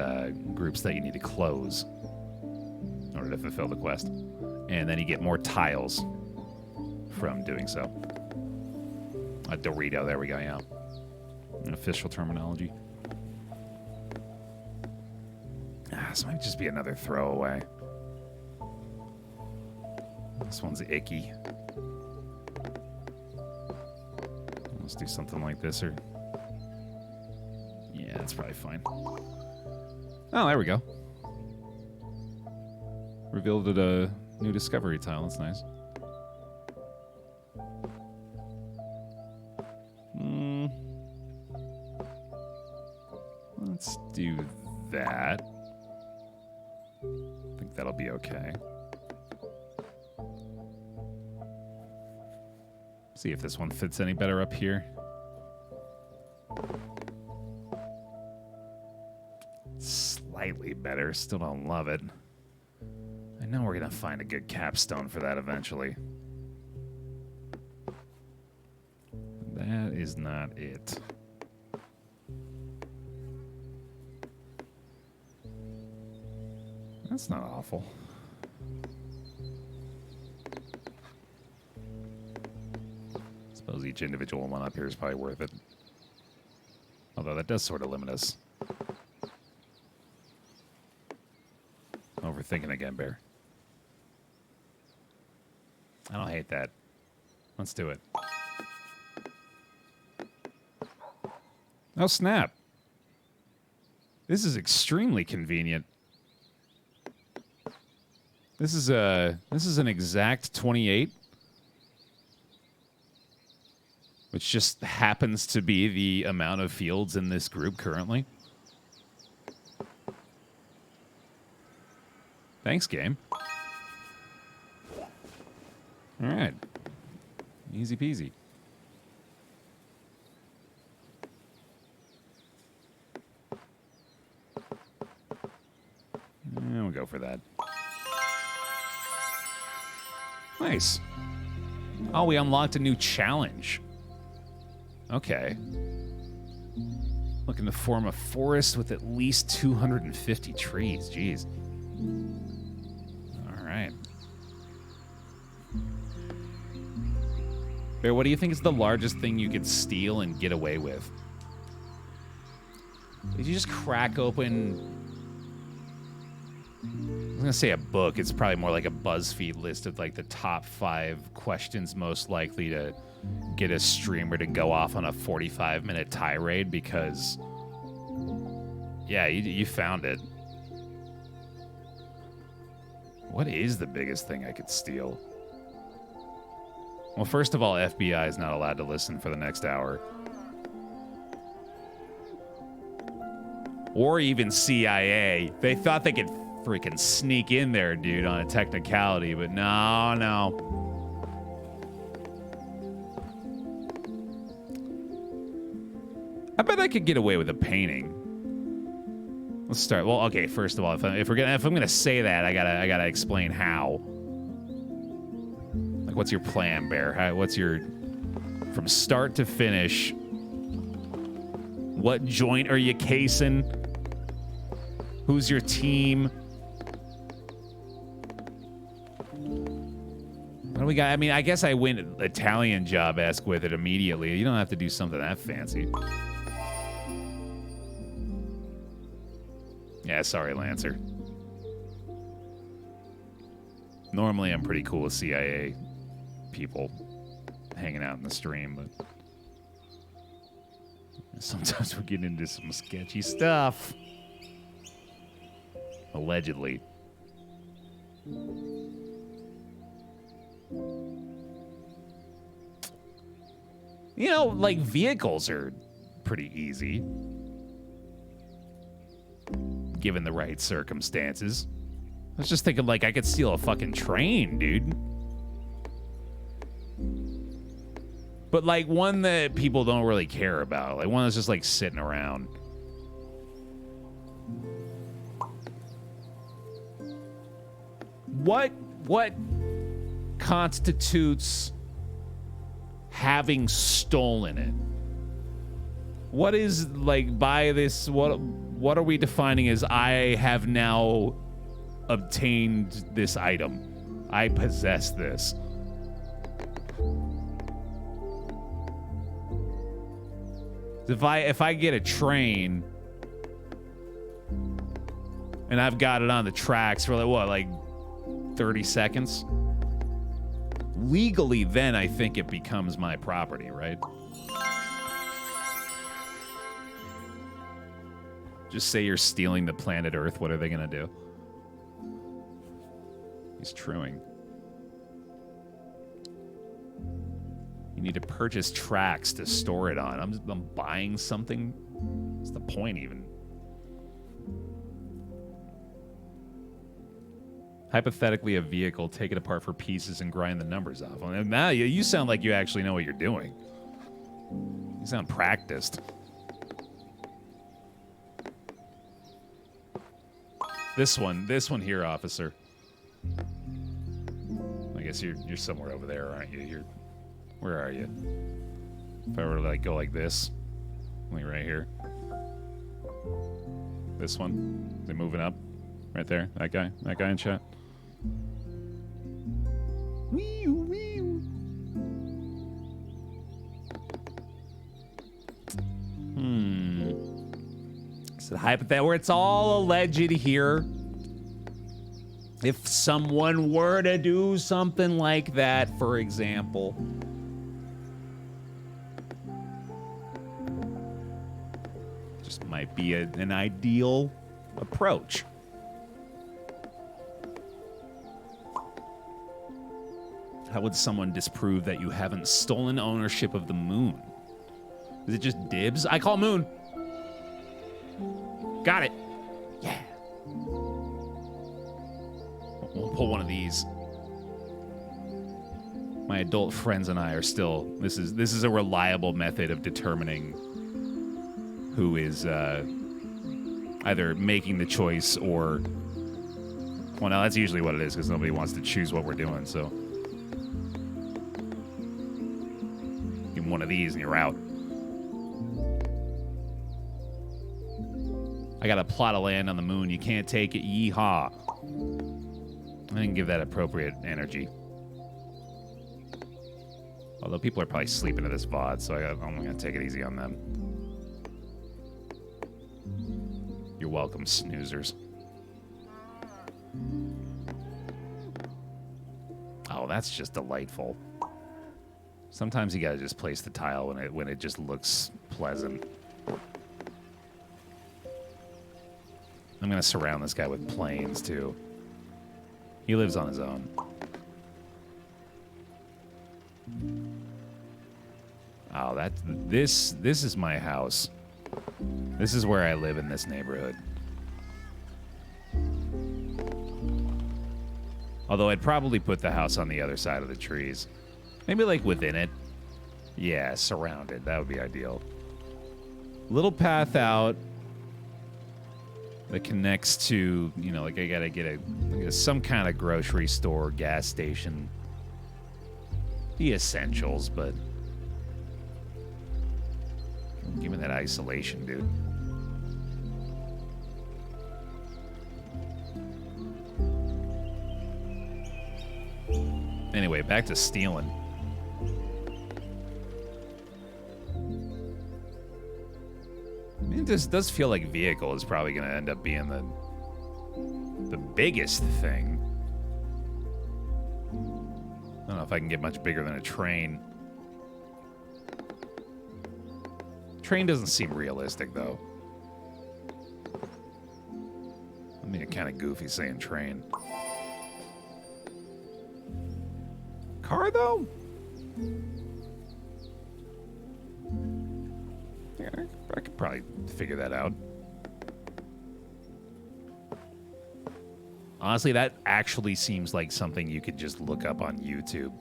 groups that you need to close in order to fulfill the quest. And then you get more tiles from doing so. A Dorito, there we go, yeah. An official terminology. This might just be another throwaway. This one's icky. Let's do something like this, or... Yeah, that's probably fine. Oh, there we go. Revealed a new discovery tile. That's nice. Let's do that. I think that'll be okay. See if this one fits any better up here. Slightly better. Still don't love it. I know we're going to find a good capstone for that eventually. That is not it. That's not awful. Suppose each individual one up here is probably worth it. Although that does sort of limit us. Overthinking again, Baer. I don't hate that. Let's do it. Oh, snap. This is extremely convenient. This is an exact 28, which just happens to be the amount of fields in this group currently. Thanks, game. All right. Easy peasy. for that. Nice. Oh, we unlocked a new challenge. Okay. Looking to form a forest with at least 250 trees. Jeez. All right. Bear, what do you think is the largest thing you could steal and get away with? Did you just crack open... I was going to say a book. It's probably more like a BuzzFeed list of like the top 5 questions most likely to get a streamer to go off on a 45-minute tirade because, yeah, you found it. What is the biggest thing I could steal? Well, first of all, FBI is not allowed to listen for the next hour. Or even CIA. They thought they could freaking sneak in there, dude, on a technicality, but no. I bet I could get away with a painting. Let's start. Well, okay. First of all, if I'm gonna say that, I gotta explain how. Like, what's your plan, Bear? What's your from start to finish? What joint are you casing? Who's your team? What do we got? I mean, I guess I went Italian job-esque with it immediately. You don't have to do something that fancy. Yeah, sorry, Lancer. Normally, I'm pretty cool with CIA people hanging out in the stream, but sometimes we get into some sketchy stuff. Allegedly. You know, like, vehicles are pretty easy. Given the right circumstances. I was just thinking, like, I could steal a fucking train, dude. But, like, one that people don't really care about. Like, one that's just, like, sitting around. What constitutes having stolen it? What is, like, by this, what are we defining as I have now obtained this item? I possess this. If I get a train and I've got it on the tracks for like 30 seconds? Legally, then I think it becomes my property, right? Just say you're stealing the planet Earth. What are they going to do? He's truing. You need to purchase tracks to store it on. I'm buying something. What's the point even? Hypothetically, a vehicle, take it apart for pieces and grind the numbers off. And now you sound like you actually know what you're doing. You sound practiced. This one here, officer. I guess you're somewhere over there, aren't you? Where are you? If I were to like go like this, like right here. This one, is it moving up? Right there, that guy in chat. So hypothetical, where it's all alleged here. If someone were to do something like that, for example, just might be an ideal approach. How would someone disprove that you haven't stolen ownership of the moon? Is it just dibs? I call moon. Got it. Yeah. We'll pull one of these. My adult friends and I are still... This is a reliable method of determining who is either making the choice or Well, now that's usually what it is, because nobody wants to choose what we're doing, so. Give them one of these and you're out. I got a plot of land on the moon. You can't take it. Yeehaw. I didn't give that appropriate energy. Although people are probably sleeping to this VOD, so I'm going to take it easy on them. You're welcome, snoozers. Oh, that's just delightful. Sometimes you gotta just place the tile when it just looks pleasant. I'm gonna surround this guy with planes too. He lives on his own. Oh, this is my house. This is where I live in this neighborhood. Although I'd probably put the house on the other side of the trees. Maybe like within it. Yeah, surrounded. That would be ideal. Little path out that connects to, you know, like I gotta get some kind of grocery store, gas station. The essentials, but give me that isolation, dude. Anyway, back to stealing. I mean, this does feel like vehicle is probably going to end up being the biggest thing. I don't know if I can get much bigger than a train. Train doesn't seem realistic, though. I mean, it's kind of goofy saying train. Car, though? Yeah, I could probably figure that out. Honestly, that actually seems like something you could just look up on YouTube.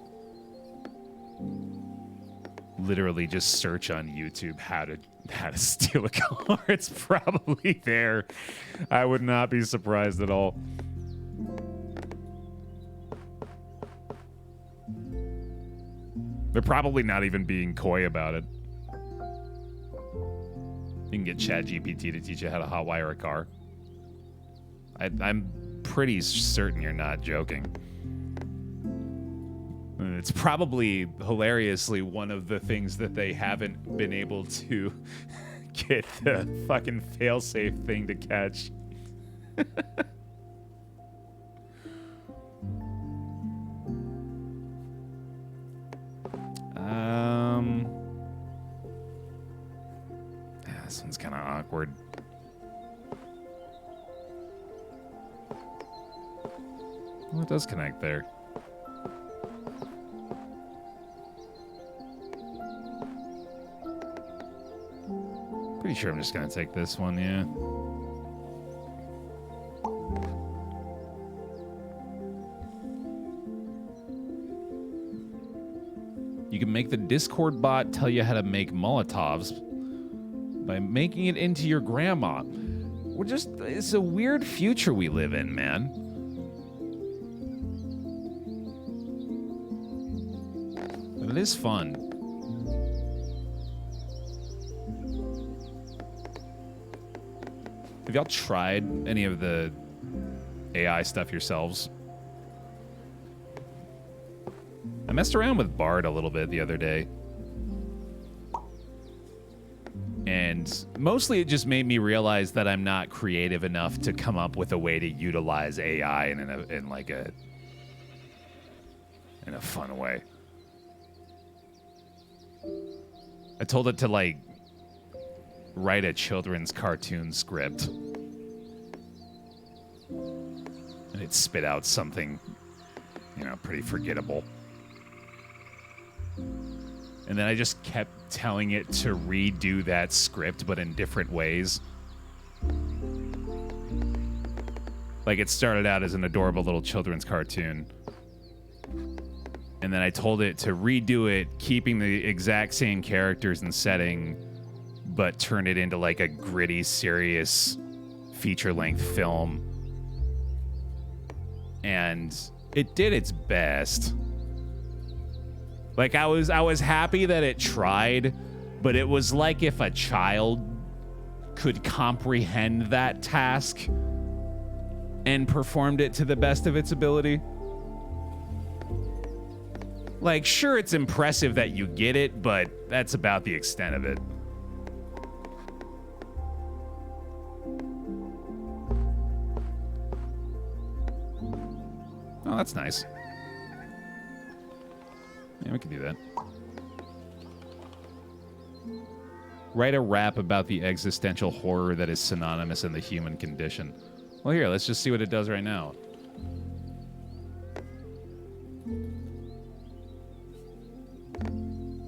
Literally just search on YouTube how to steal a car. It's probably there. I would not be surprised at all. They're probably not even being coy about it. You can get ChatGPT to teach you how to hotwire a car. I'm pretty certain you're not joking. It's probably, hilariously, one of the things that they haven't been able to get the fucking failsafe thing to catch. Yeah, this one's kind of awkward. Well, it does connect there. Pretty sure I'm just gonna take this one, yeah. You can make the Discord bot tell you how to make Molotovs by making it into your grandma. It's a weird future we live in, man. But it is fun. Have y'all tried any of the AI stuff yourselves? I messed around with Bard a little bit the other day. And mostly it just made me realize that I'm not creative enough to come up with a way to utilize AI in a fun way. I told it to, like, write a children's cartoon script. And it spit out something, you know, pretty forgettable. And then I just kept telling it to redo that script, but in different ways. Like, it started out as an adorable little children's cartoon. And then I told it to redo it, keeping the exact same characters and setting, but turn it into, like, a gritty, serious, feature-length film. and it did its best. Like, I was happy that it tried, but it was like if a child could comprehend that task and performed it to the best of its ability. Like, sure, it's impressive that you get it, but that's about the extent of it. Oh, that's nice. Yeah, we can do that. Write a rap about the existential horror that is synonymous in the human condition. Well, here, let's just see what it does right now.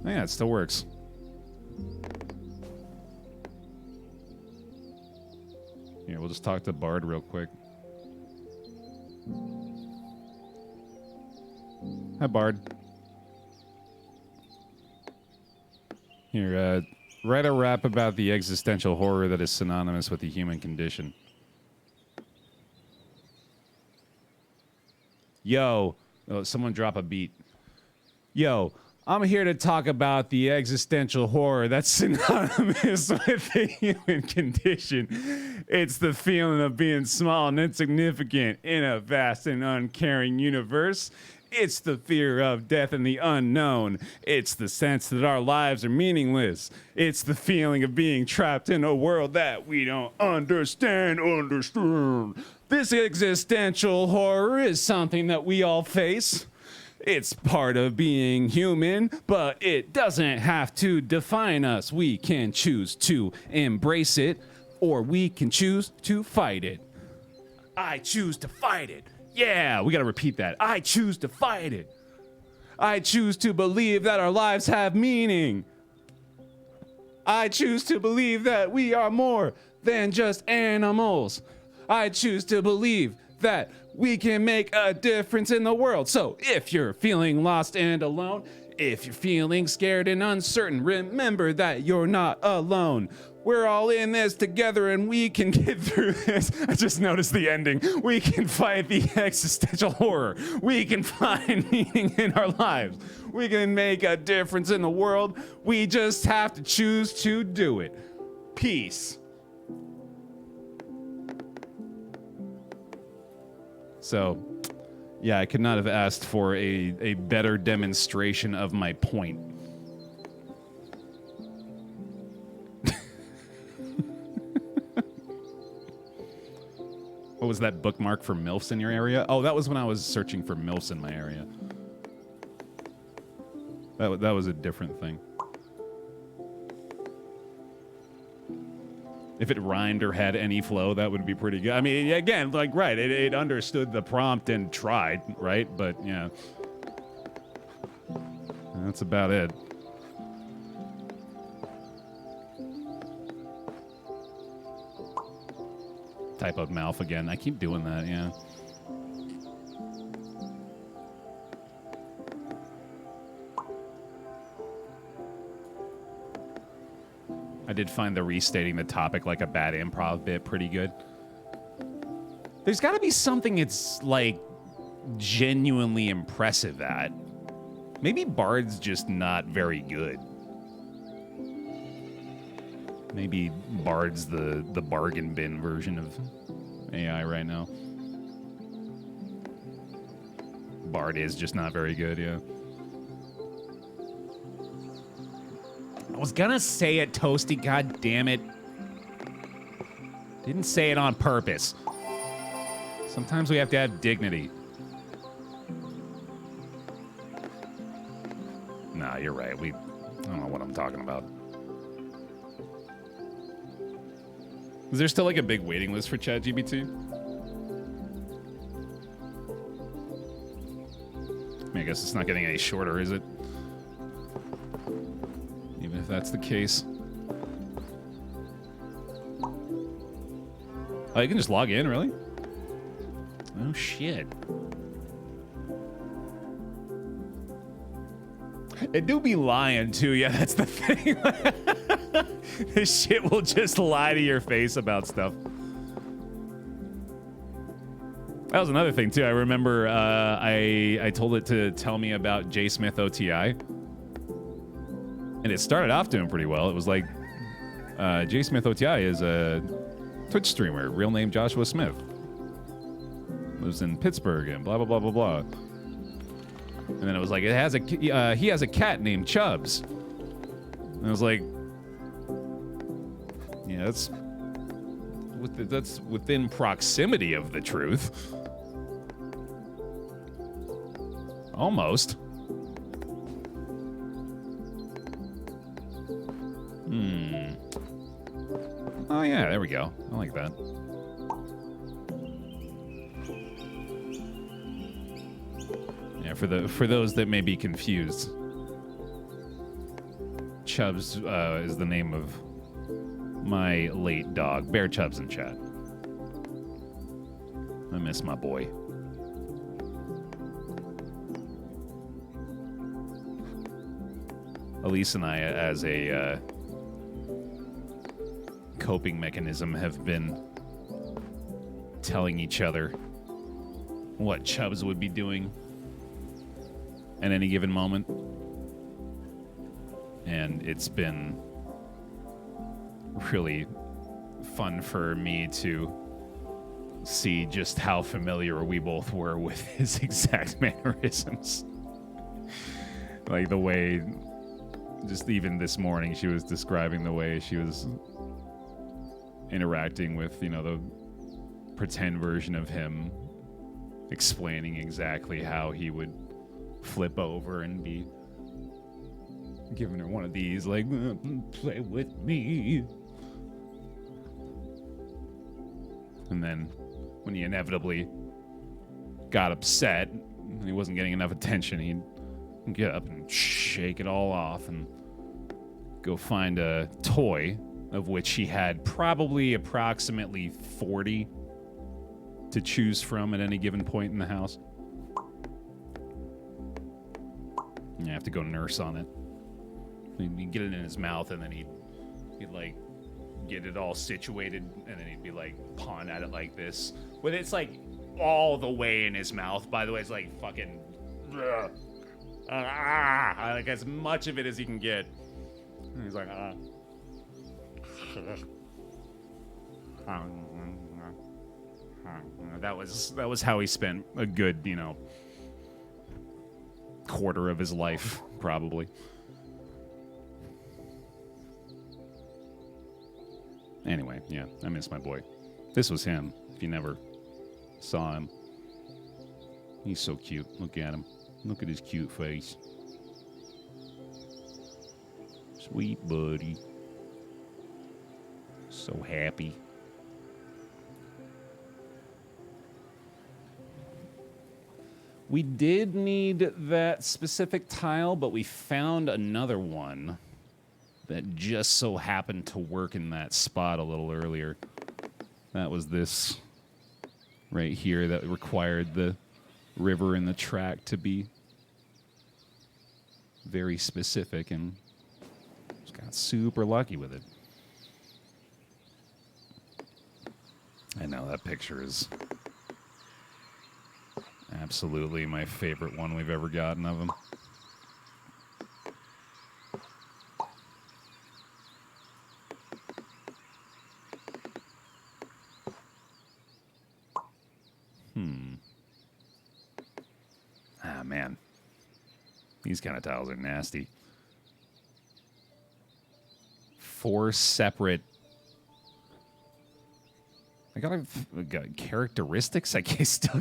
Oh, yeah, it still works. Here, we'll just talk to Bard real quick. Hi, Bard. Here, write a rap about the existential horror that is synonymous with the human condition. Yo, oh, someone drop a beat. Yo, I'm here to talk about the existential horror that's synonymous with the human condition. It's the feeling of being small and insignificant in a vast and uncaring universe. It's the fear of death and the unknown. It's the sense that our lives are meaningless. It's the feeling of being trapped in a world that we don't understand. This existential horror is something that we all face. It's part of being human, but it doesn't have to define us. We can choose to embrace it, or we can choose to fight it. I choose to fight it. Yeah, we gotta repeat that. I choose to fight it. I choose to believe that our lives have meaning. I choose to believe that we are more than just animals. I choose to believe that we can make a difference in the world. So if you're feeling lost and alone, if you're feeling scared and uncertain, remember that you're not alone. We're all in this together and we can get through this. I just noticed the ending. We can fight the existential horror. We can find meaning in our lives. We can make a difference in the world. We just have to choose to do it. Peace. So, yeah, I could not have asked for a better demonstration of my point. What was that bookmark for MILFs in your area? Oh, that was when I was searching for MILFs in my area. That was a different thing. If it rhymed or had any flow, that would be pretty good. I mean, again, like, right, it understood the prompt and tried, right? But, yeah. That's about it. Typoed mouth again. I keep doing that, yeah. I did find the restating the topic like a bad improv bit pretty good. There's got to be something it's, like, genuinely impressive at. Maybe Bard's just not very good. Maybe Bard's the bargain bin version of AI right now. Bard is just not very good, yeah. I was gonna say it, Toasty, god damn it. Didn't say it on purpose. Sometimes we have to have dignity. Nah, you're right. I don't know what I'm talking about. Is there still like a big waiting list for ChatGPT? I mean, I guess it's not getting any shorter, is it? Even if that's the case. Oh, you can just log in, really? Oh, shit. It do be lying, too. Yeah, that's the thing. This shit will just lie to your face about stuff. That was another thing too. I remember I told it to tell me about J Smith OTI, and it started off doing pretty well. It was like J Smith OTI is a Twitch streamer, real name Joshua Smith, lives in Pittsburgh and blah blah blah blah blah. And then it was like he has a cat named Chubbs, and I was like, yeah, that's within proximity of the truth. Almost. Oh yeah, there we go. I like that. Yeah, for those that may be confused, Chubbs is the name of my late dog, Bear Chubbs in chat. I miss my boy. Elise and I, as a coping mechanism, have been telling each other what Chubbs would be doing at any given moment. And it's been really fun for me to see just how familiar we both were with his exact mannerisms. Like the way, just even this morning, she was describing the way she was interacting with, the pretend version of him, explaining exactly how he would flip over and be giving her one of these, like, play with me. And then when he inevitably got upset and he wasn't getting enough attention, he'd get up and shake it all off and go find a toy, of which he had probably approximately 40 to choose from at any given point in the house. You have to go nurse on it. He'd get it in his mouth, and then he'd like get it all situated, and then he'd be like pawing at it like this. But it's like all the way in his mouth, by the way. It's like fucking like as much of it as he can get. And he's like that was how he spent a good, quarter of his life, probably. Anyway, yeah, I miss my boy. This was him, if you never saw him. He's so cute. Look at him. Look at his cute face. Sweet buddy. So happy. We did need that specific tile, but we found another one that just so happened to work in that spot a little earlier. That was this right here that required the river and the track to be very specific, and just got super lucky with it. I know that picture is absolutely my favorite one we've ever gotten of him. Ah, man. These kind of tiles are nasty. 4 separate... I got characteristics, I guess. Still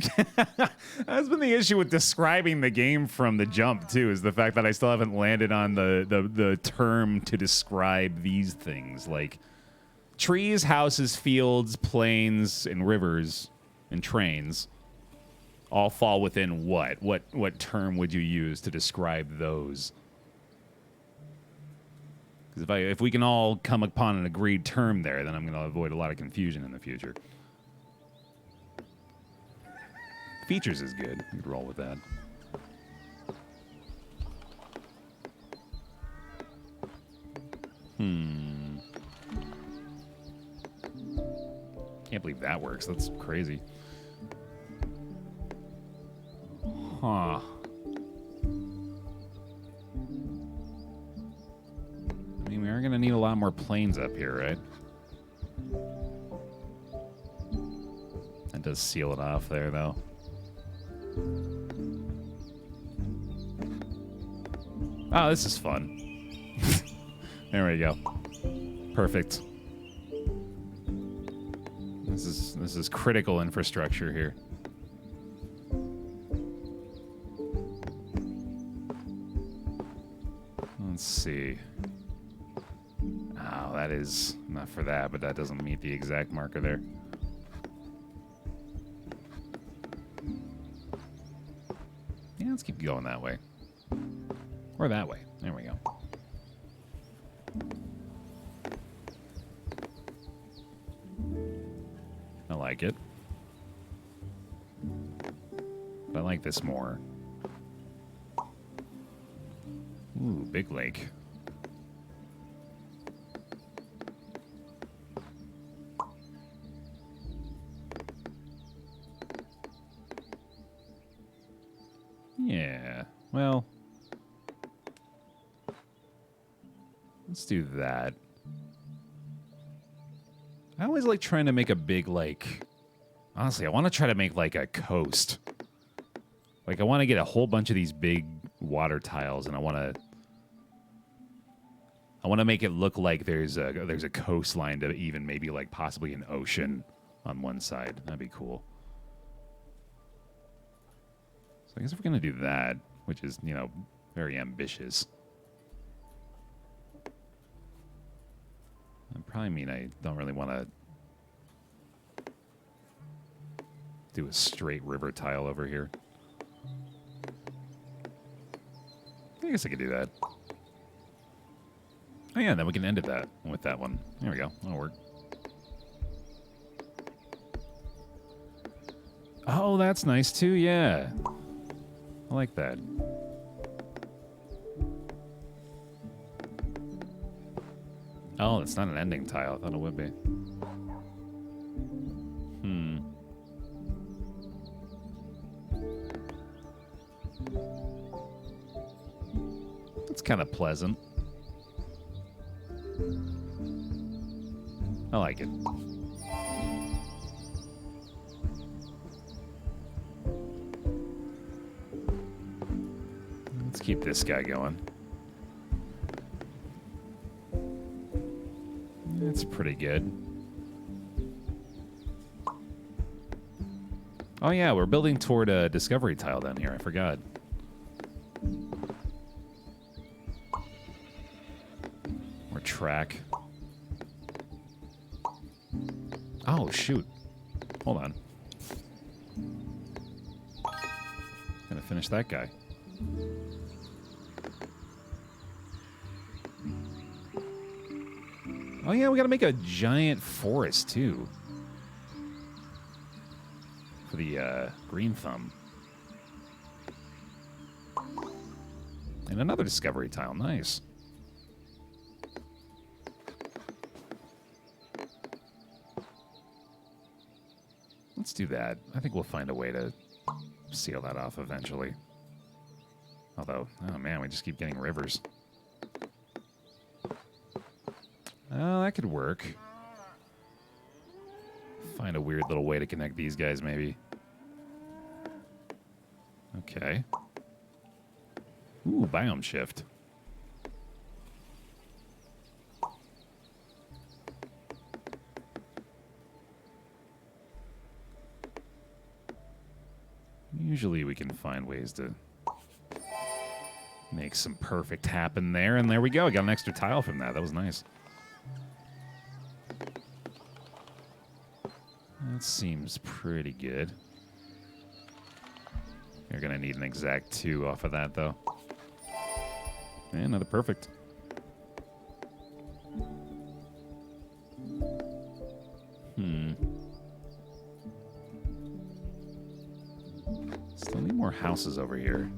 that's been the issue with describing the game from the jump, too, is the fact that I still haven't landed on the term to describe these things. Like trees, houses, fields, plains, and rivers, and trains all fall within what? What term would you use to describe those? Because if we can all come upon an agreed term there, then I'm going to avoid a lot of confusion in the future. Features is good. You can roll with that. Can't believe that works. That's crazy. Huh. I mean, we are going to need a lot more planes up here, right? That does seal it off there, though. Oh, this is fun. There we go. Perfect. This is critical infrastructure here. Let's see. Oh, that is not for that, but that doesn't meet the exact marker there. Yeah, let's keep going that way. Or that way. There we go. I like it. But I like this more. Ooh, big lake. Yeah, well, let's do that. I always like trying to make a big, like, honestly, I want to try to make, like, a coast. Like, I want to get a whole bunch of these big water tiles, and I want to make it look like there's a coastline to even maybe, like, possibly an ocean on one side. That'd be cool. So I guess if we're going to do that, which is, you know, very ambitious, that probably mean I don't really want to do a straight river tile over here. I guess I could do that. Oh yeah, then we can end it with that one. There we go. That'll work. Oh, that's nice too, yeah. I like that. Oh, it's not an ending tile. I thought it would be. That's kind of pleasant. I like it. Let's keep this guy going. That's pretty good. Oh yeah, we're building toward a discovery tile down here. I forgot. Or track. Oh shoot. Hold on. Gonna finish that guy. Oh yeah, we gotta make a giant forest too. For the green thumb. And another discovery tile, nice. Let's do that. I think we'll find a way to seal that off eventually. Although, oh man, we just keep getting rivers. Oh, that could work. Find a weird little way to connect these guys, maybe. Okay. Ooh, biome shift. Usually we can find ways to make some perfect happen there, and there we go. I got an extra tile from that. That was nice. That seems pretty good. You're going to need an exact 2 off of that, though. And another perfect. Still need more houses over here.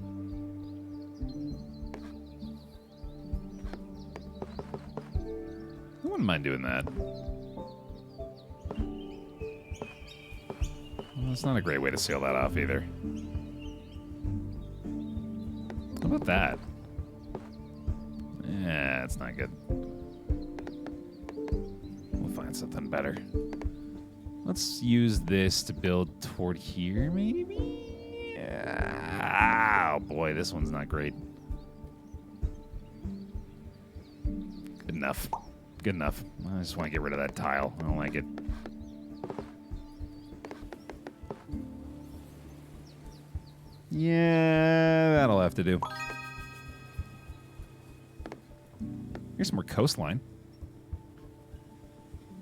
I wouldn't mind doing that. Well, that's not a great way to seal that off either. How about that? Yeah, it's not good. We'll find something better. Let's use this to build toward here, maybe? Oh, boy, this one's not great. Good enough. Good enough. I just want to get rid of that tile. I don't like it. Yeah, that'll have to do. Here's some more coastline.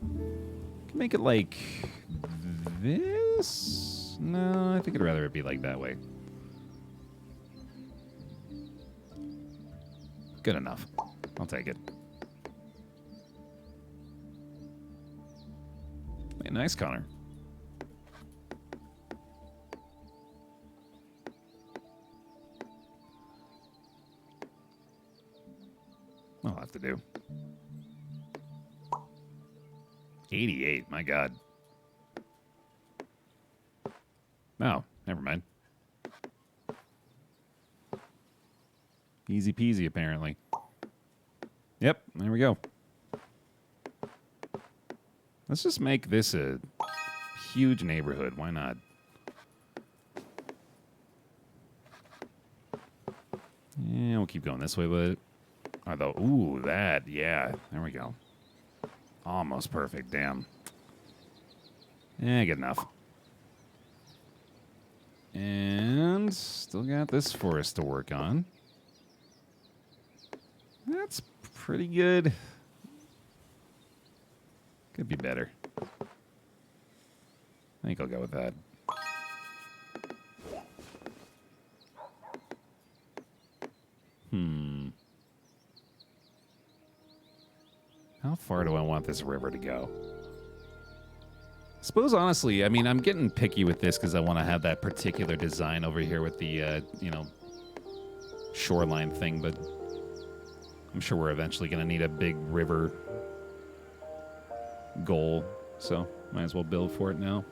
Can make it like this? No, I think I'd rather it be like that way. Good enough. I'll take it. Hey, nice, Connor. I'll have to do. 88, my God. No, never mind. Easy peasy, apparently. Yep, there we go. Let's just make this a huge neighborhood. Why not? Yeah, we'll keep going this way with it. Although, ooh, that, yeah. There we go. Almost perfect, damn. Yeah, good enough. And still got this forest to work on. That's pretty good. Could be better. I think I'll go with that. How far do I want this river to go? I suppose, honestly, I mean, I'm getting picky with this because I want to have that particular design over here with the, you know, shoreline thing, but I'm sure we're eventually going to need a big river goal, so might as well build for it now.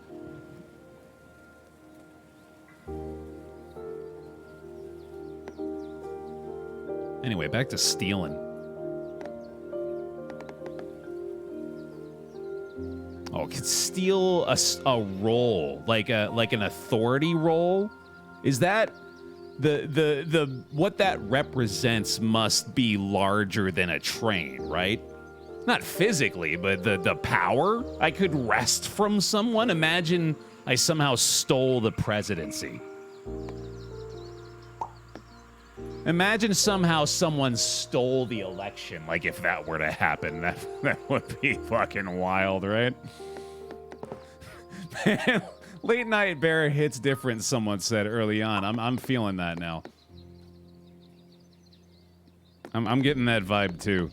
Anyway, back to stealing. Oh, could steal a role, like an authority role? Is that the what that represents must be larger than a train, right? Not physically, but the power. I could wrest from someone. Imagine I somehow stole the presidency. Imagine somehow someone stole the election. Like, if that were to happen, that would be fucking wild, right? Man, late night Baer hits different, someone said early on. I'm feeling that now. I'm getting that vibe too.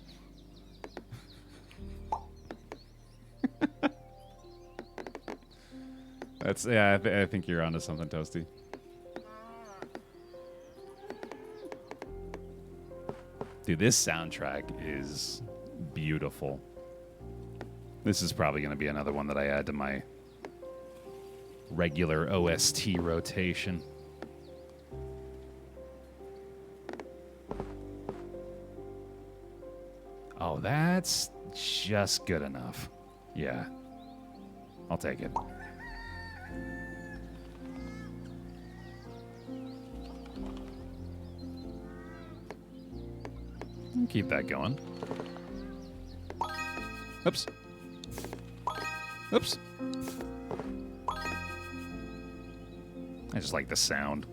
That's, yeah, I think you're onto something, Toasty. Dude, this soundtrack is beautiful. This is probably going to be another one that I add to my regular OST rotation. Oh, that's just good enough. Yeah. I'll take it. Keep that going. Oops. Oops. I just like the sound.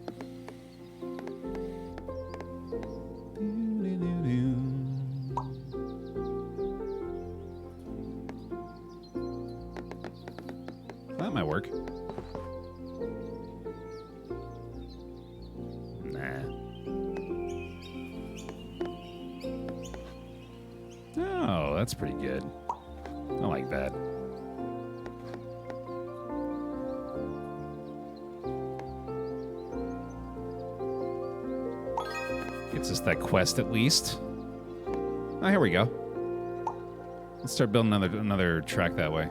That might work. Nah. Oh, that's pretty good. I like that. Gets us that quest at least. Oh, here we go. Let's start building another track that way.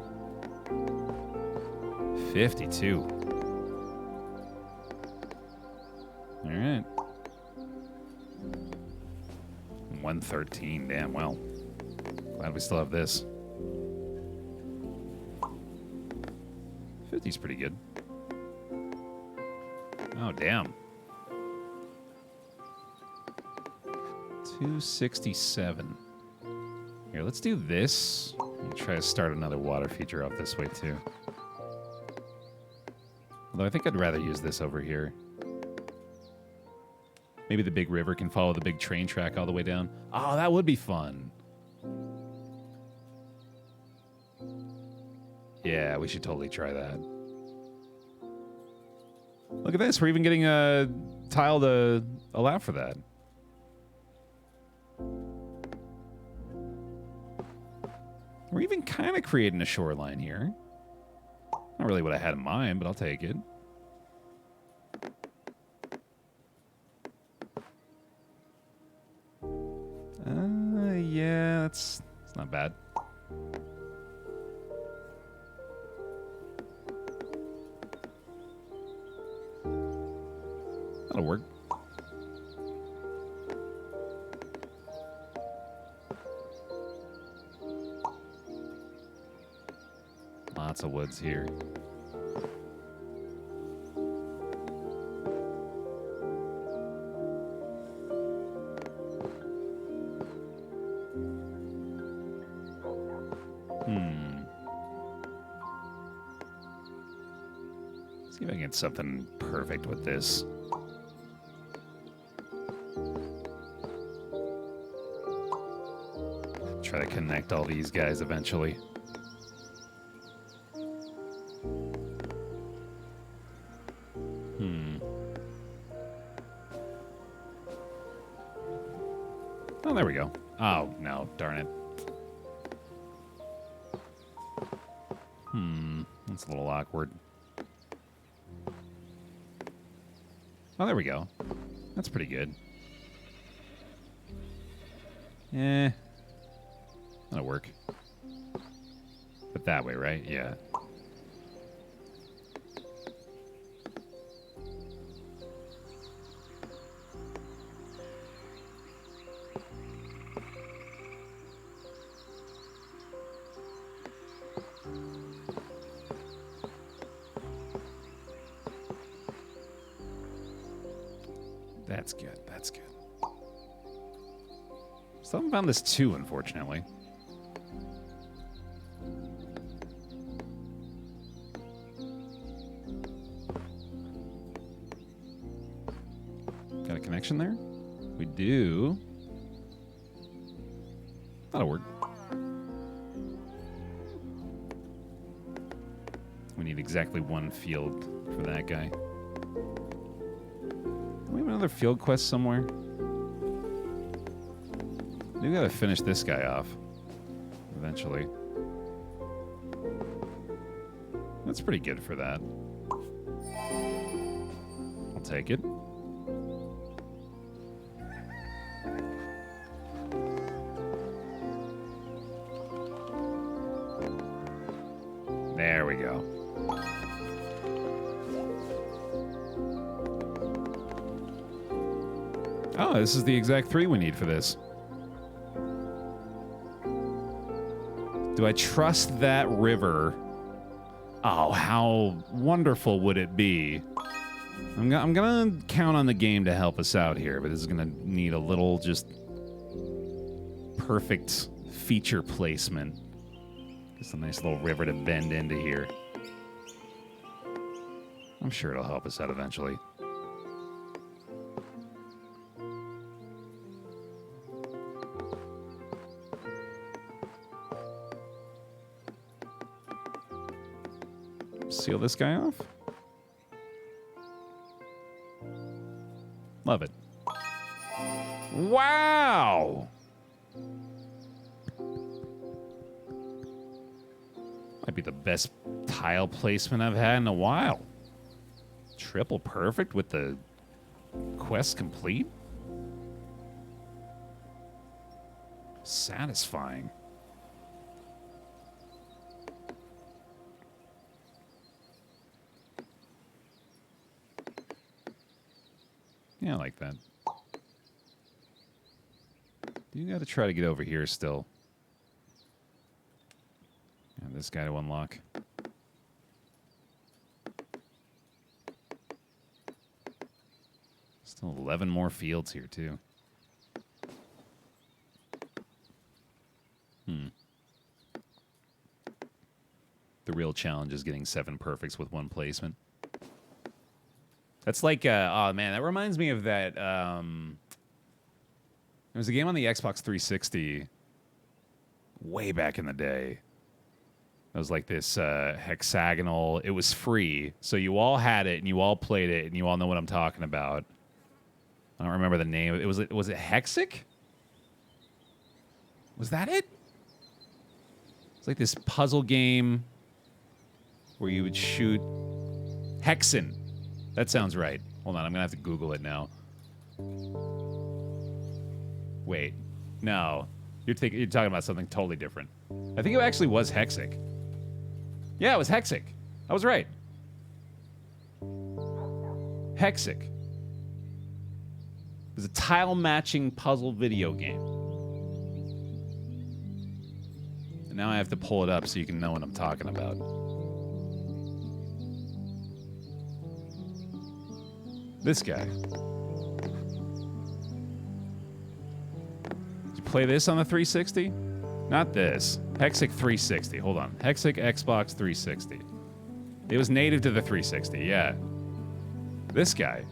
52. All right. 113, damn, well. Glad we still have this. 50's pretty good. Oh, damn. 267. Here, let's do this. And try to start another water feature off this way, too. Although I think I'd rather use this over here. Maybe the big river can follow the big train track all the way down. Oh, that would be fun. Yeah, we should totally try that. Look at this. We're even getting a tile to allow for that. We're even kind of creating a shoreline here. Not really what I had in mind, but I'll take it. Yeah, it's not bad. That'll work. Lots of woods here. See if I can get something perfect with this. Try to connect all these guys eventually. Oh, there we go. Oh, no, darn it. That's a little awkward. Oh, there we go. That's pretty good. Eh. That'll work. But that way, right? Yeah. That's good. That's good. Still haven't found this too, unfortunately. Got a connection there? We do. That'll work. We need exactly one field for that guy. Do we have another field quest somewhere? We gotta finish this guy off eventually. That's pretty good for that. I'll take it. There we go. Oh, this is the exact 3 we need for this. Do I trust that river? Oh, how wonderful would it be? I'm gonna count on the game to help us out here, but this is gonna need a little just perfect feature placement. Just a nice little river to bend into here. I'm sure it'll help us out eventually. Seal this guy off. Love it. Wow! Might be the best tile placement I've had in a while. Triple perfect with the quest complete. Satisfying. Yeah, I like that. You got to try to get over here still. And this guy to unlock. Still 11 more fields here, too. The real challenge is getting 7 perfects with 1 placement. That's like, oh man, that reminds me of that. There was a game on the Xbox 360 way back in the day. It was like this hexagonal. It was free, so you all had it and you all played it and you all know what I'm talking about. I don't remember the name. Was it Hexic? Was that it? It's like this puzzle game where you would shoot Hexen. That sounds right. Hold on, I'm gonna have to Google it now. Wait, no, you're talking about something totally different. I think it actually was Hexic. Yeah, it was Hexic. I was right. Hexic. It was a tile matching puzzle video game. And now I have to pull it up so you can know what I'm talking about. This guy. Did you play this on the 360? Not this. Hexic 360. Hold on. Hexic Xbox 360. It was native to the 360, yeah. This guy.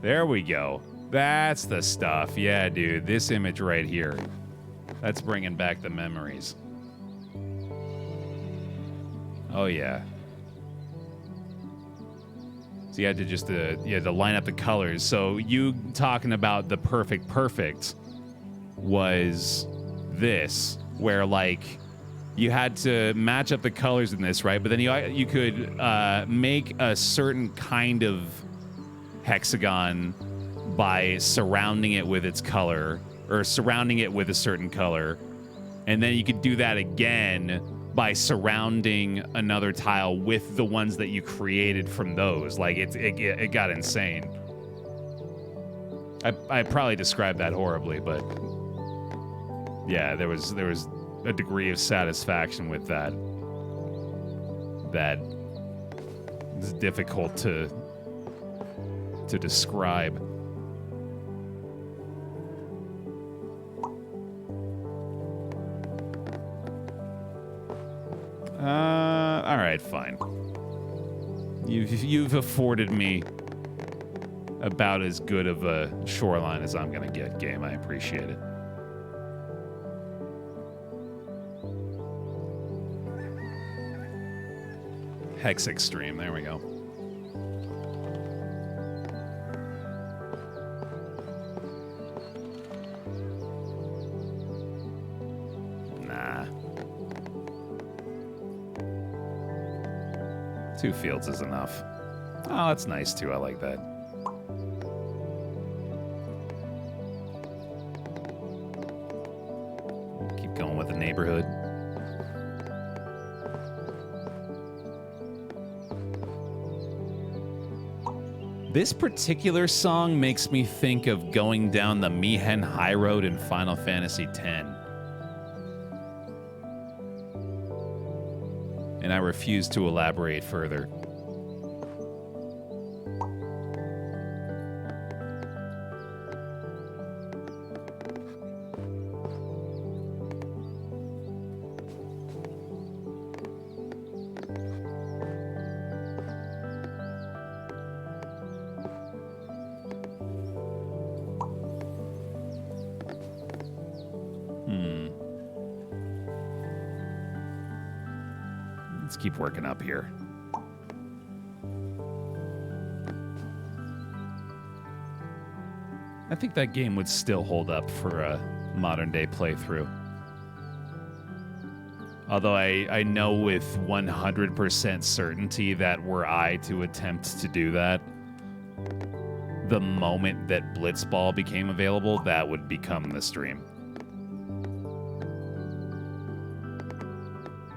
There we go. That's the stuff. Yeah, dude. This image right here. That's bringing back the memories. Oh, yeah. So you had to just you had to line up the colors. So you talking about the perfect was this, where like you had to match up the colors in this, right? But then you could make a certain kind of hexagon by surrounding it with its color, or surrounding it with a certain color, and then you could do that again by surrounding another tile with the ones that you created from those. Like it got insane. I probably described that horribly, but yeah, there was a degree of satisfaction with that that is difficult to describe. All right, fine. You've afforded me about as good of a shoreline as I'm gonna get, game. I appreciate it. Hex Extreme, there we go. Nah. 2 fields is enough. Oh, that's nice too. I like that. Keep going with the neighborhood. This particular song makes me think of going down the Mihen High Road in Final Fantasy X. And I refuse to elaborate further. Keep working up here. I think that game would still hold up for a modern day playthrough. Although I know with 100% certainty that were I to attempt to do that, the moment that Blitzball became available, that would become the stream.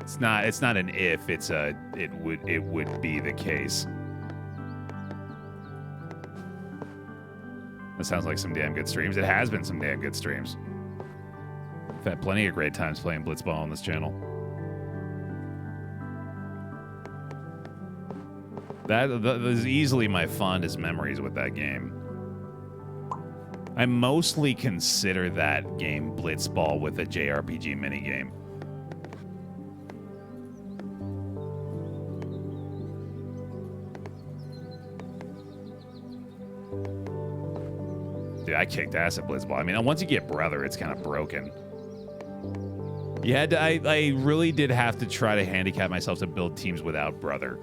It's not an if, it's a it would be the case. That sounds like some damn good streams. It has been some damn good streams. had plenty of great times playing Blitzball on this channel. That is easily my fondest memories with that game. I mostly consider that game Blitzball with a JRPG minigame. Dude, I kicked ass at Blitzball. I mean, once you get Brother, it's kind of broken. You had to, I really did have to try to handicap myself to build teams without Brother.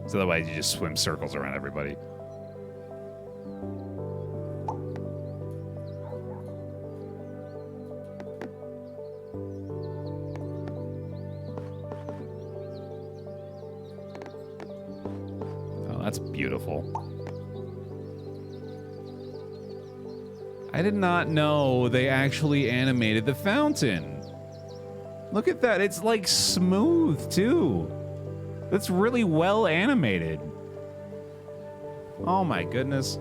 So otherwise you just swim circles around everybody. Oh, that's beautiful. I did not know they actually animated the fountain. Look at that. It's like smooth too. That's really well animated. Oh my goodness.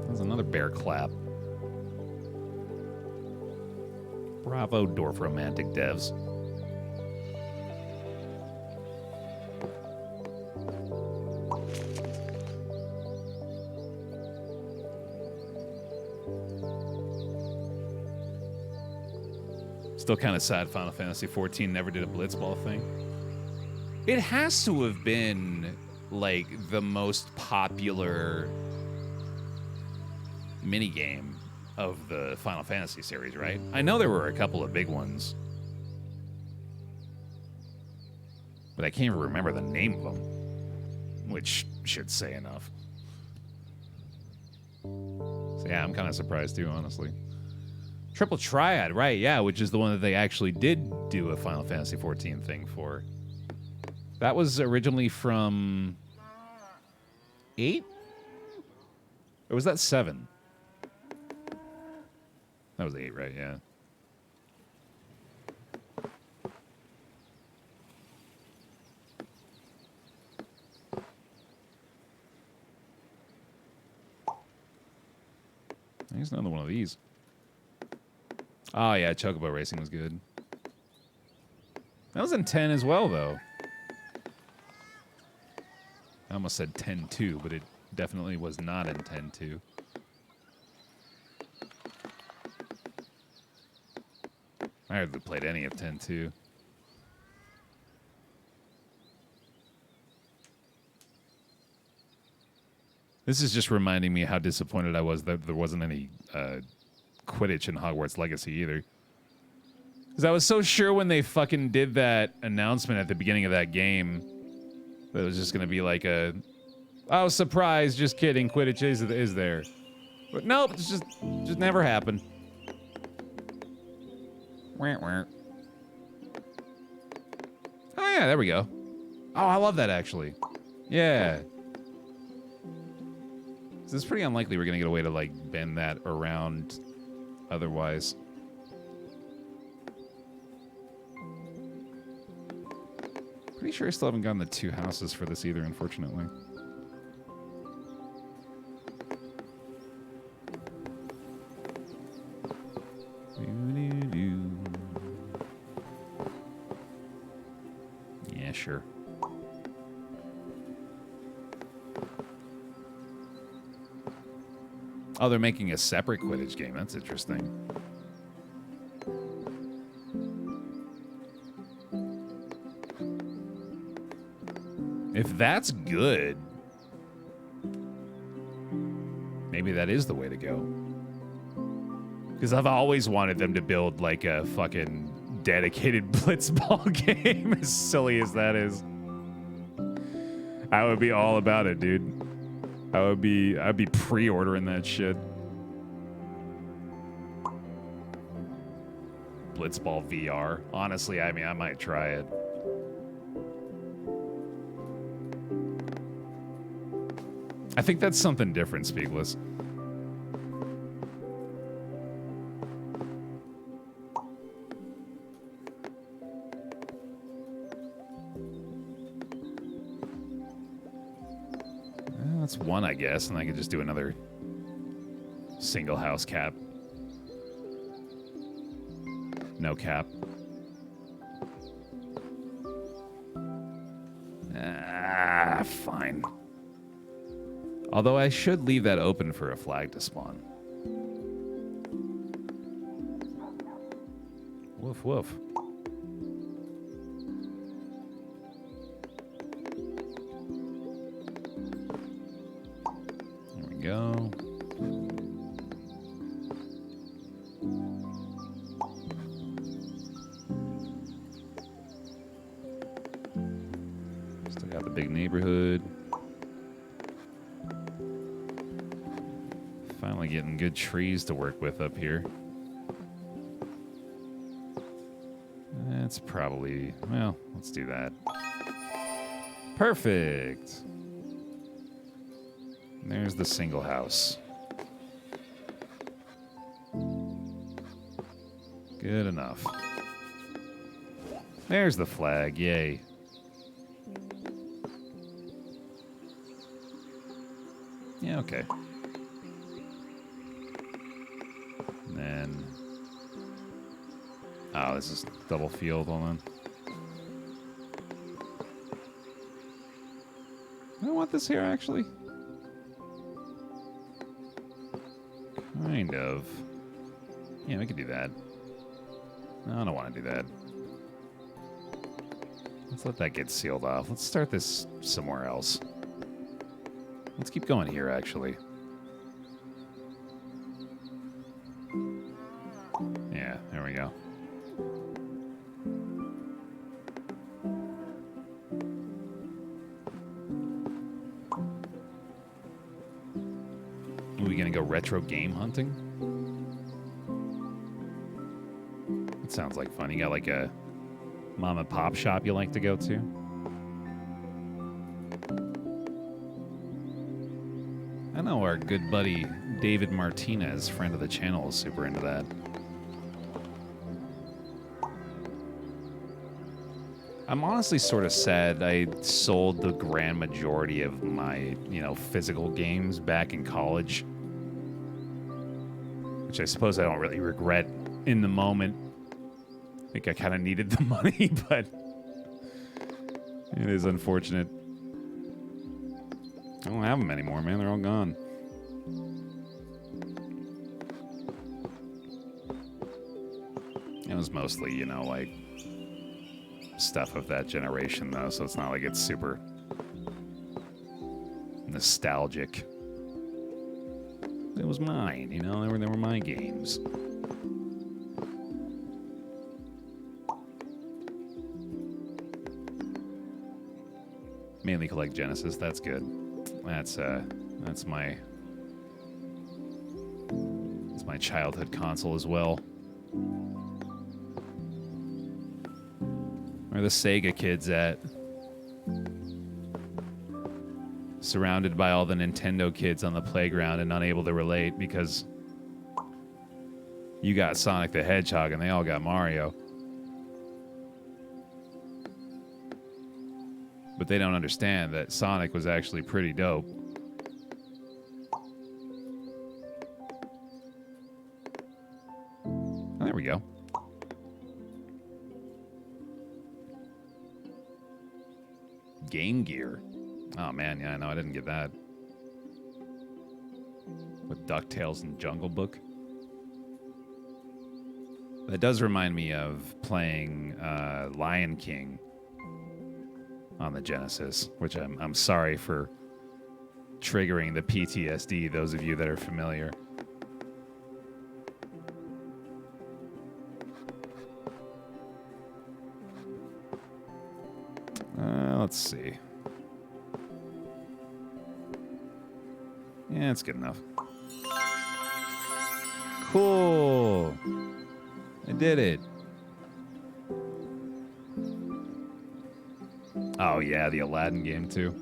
That's another bear clap. Bravo, Dorfromantik devs. Still kind of sad Final Fantasy XIV never did a Blitzball thing. It has to have been, like, the most popular minigame of the Final Fantasy series, right? I know there were a couple of big ones, but I can't even remember the name of them, which should say enough. So yeah, I'm kind of surprised too, honestly. Triple Triad, right, yeah, which is the one that they actually did do a Final Fantasy XIV thing for. That was originally from 8? Or was that 7? That was 8, right, yeah. There's another one of these. Oh, yeah, Chocobo Racing was good. That was in 10 as well, though. I almost said 10-2, but it definitely was not in 10-2. I hardly played any of 10-2. This is just reminding me how disappointed I was that there wasn't any Quidditch in Hogwarts Legacy either. Because I was so sure when they fucking did that announcement at the beginning of that game that it was just going to be like a, oh, surprise, just kidding, Quidditch is there. But nope, it's just never happened. Wah, wah. Oh yeah, there we go. Oh, I love that actually. Yeah. So it's pretty unlikely we're going to get a way to like bend that around otherwise. Pretty sure I still haven't gotten the 2 houses for this either, unfortunately. Yeah, sure. Oh, they're making a separate Quidditch game. That's interesting. If that's good, maybe that is the way to go. Because I've always wanted them to build like a fucking dedicated Blitzball game, as silly as that is. I would be all about it, dude. I'd be pre-ordering that shit. Blitzball VR. Honestly, I mean, I might try it. I think that's something different, Speakless. Let's That's one, I guess, and I could just do another single house cap. No cap. Ah, fine. Although I should leave that open for a flag to spawn. Woof, woof. There we go. Still got the big neighborhood. Finally getting good trees to work with up here. That's probably, well, let's do that. Perfect. There's the single house. Good enough. There's the flag, yay. Yeah, okay. And then... oh, this is double field, hold on. I don't want this here, actually. Kind of. Yeah, we could do that. No, I don't want to do that. Let's let that get sealed off. Let's start this somewhere else. Let's keep going here, actually. Yeah, there we go. Are we gonna go retro game hunting? That sounds like fun. You got like a mom and pop shop you like to go to? I know our good buddy David Martinez, friend of the channel, is super into that. I'm honestly sort of sad I sold the grand majority of my, physical games back in college. Which I suppose I don't really regret in the moment. I think I kind of needed the money, but it is unfortunate. I don't have them anymore, man. They're all gone. It was mostly, like stuff of that generation, though, so it's not like it's super nostalgic. It was mine, they were my games. Mainly collect Genesis. That's good. That's my childhood console as well. Where the Sega kids at? Surrounded by all the Nintendo kids on the playground and unable to relate because you got Sonic the Hedgehog and they all got Mario. But they don't understand that Sonic was actually pretty dope. Oh, there we go. Game Gear. Oh, man, yeah, I know. I didn't get that. With DuckTales and Jungle Book. That does remind me of playing Lion King on the Genesis, which I'm sorry for triggering the PTSD, those of you that are familiar. Let's see. Yeah, it's good enough. Cool. I did it. Oh, yeah, the Aladdin game, too.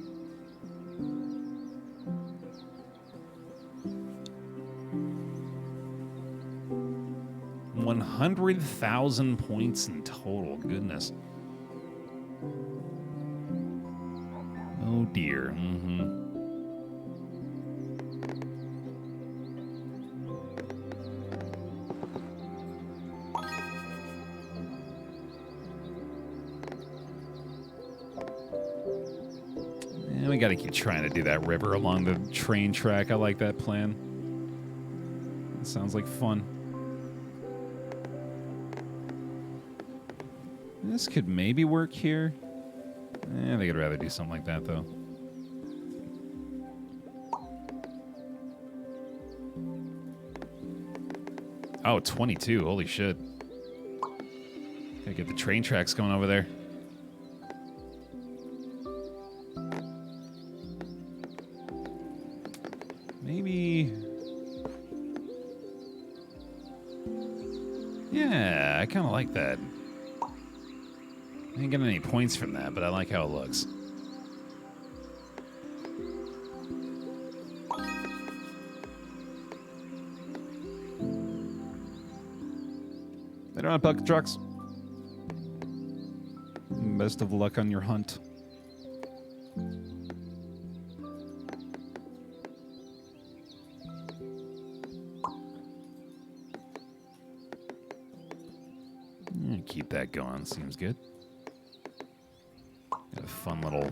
$100,000 points in total. Goodness. Oh, dear. Mm-hmm. gotta keep trying to do that river along the train track. I like that plan. It sounds like fun. This could maybe work here. I think I'd rather do something like that, though. Oh, 22. Holy shit. Gotta get the train tracks going over there. Maybe... Yeah, I kind of like that. I didn't get any points from that, but I like how it looks. They don't have bucket trucks. Best of luck on your hunt. Keep that going. Seems good. Got a fun little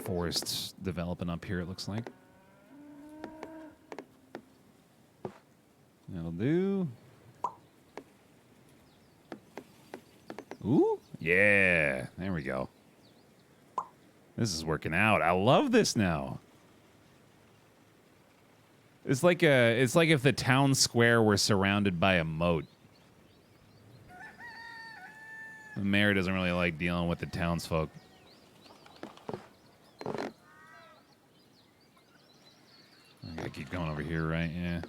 forest developing up here, it looks like. That'll do. Ooh, yeah. There we go. This is working out. I love this now. It's like if the town square were surrounded by a moat. The mayor doesn't really like dealing with the townsfolk. I gotta keep going over here, right? Yeah.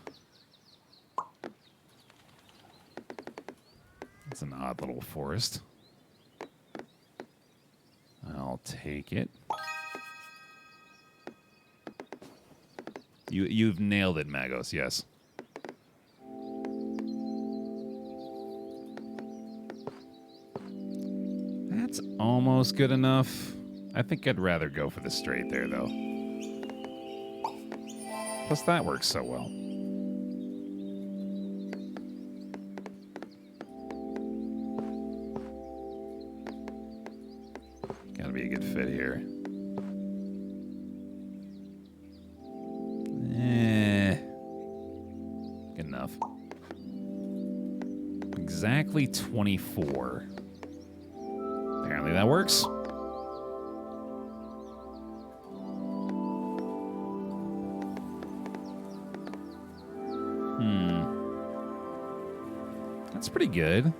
It's an odd little forest. I'll take it. You've nailed it, Magos, yes. That's almost good enough. I think I'd rather go for the straight there, though. Plus, that works so well. Gotta be a good fit here. Good enough. Exactly 24. Apparently that works. That's pretty good.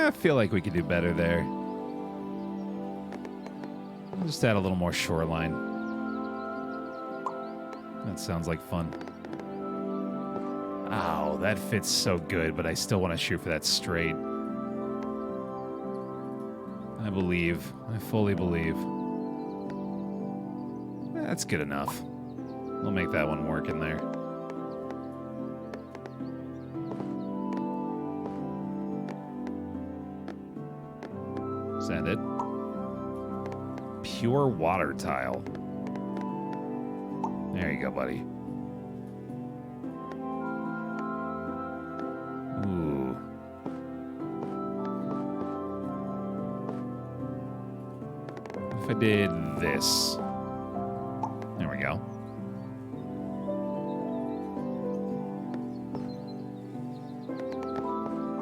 I feel like we could do better there. We'll just add a little more shoreline. That sounds like fun. Ow, that fits so good, but I still want to shoot for that straight. I believe. I fully believe. That's good enough. We'll make that one work in there. Send it. Pure water tile. There you go, buddy. Ooh. If I did this. There we go.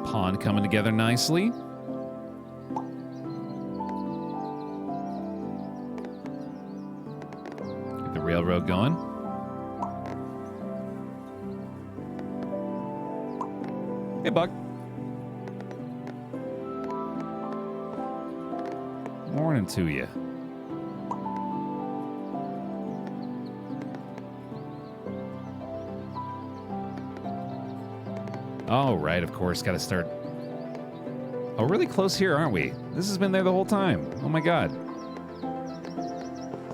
Pond coming together nicely. Get the railroad going. Hey, Buck. Morning to you. Oh, right, of course. Got to start. Oh, really close here, aren't we? This has been there the whole time. Oh, my God.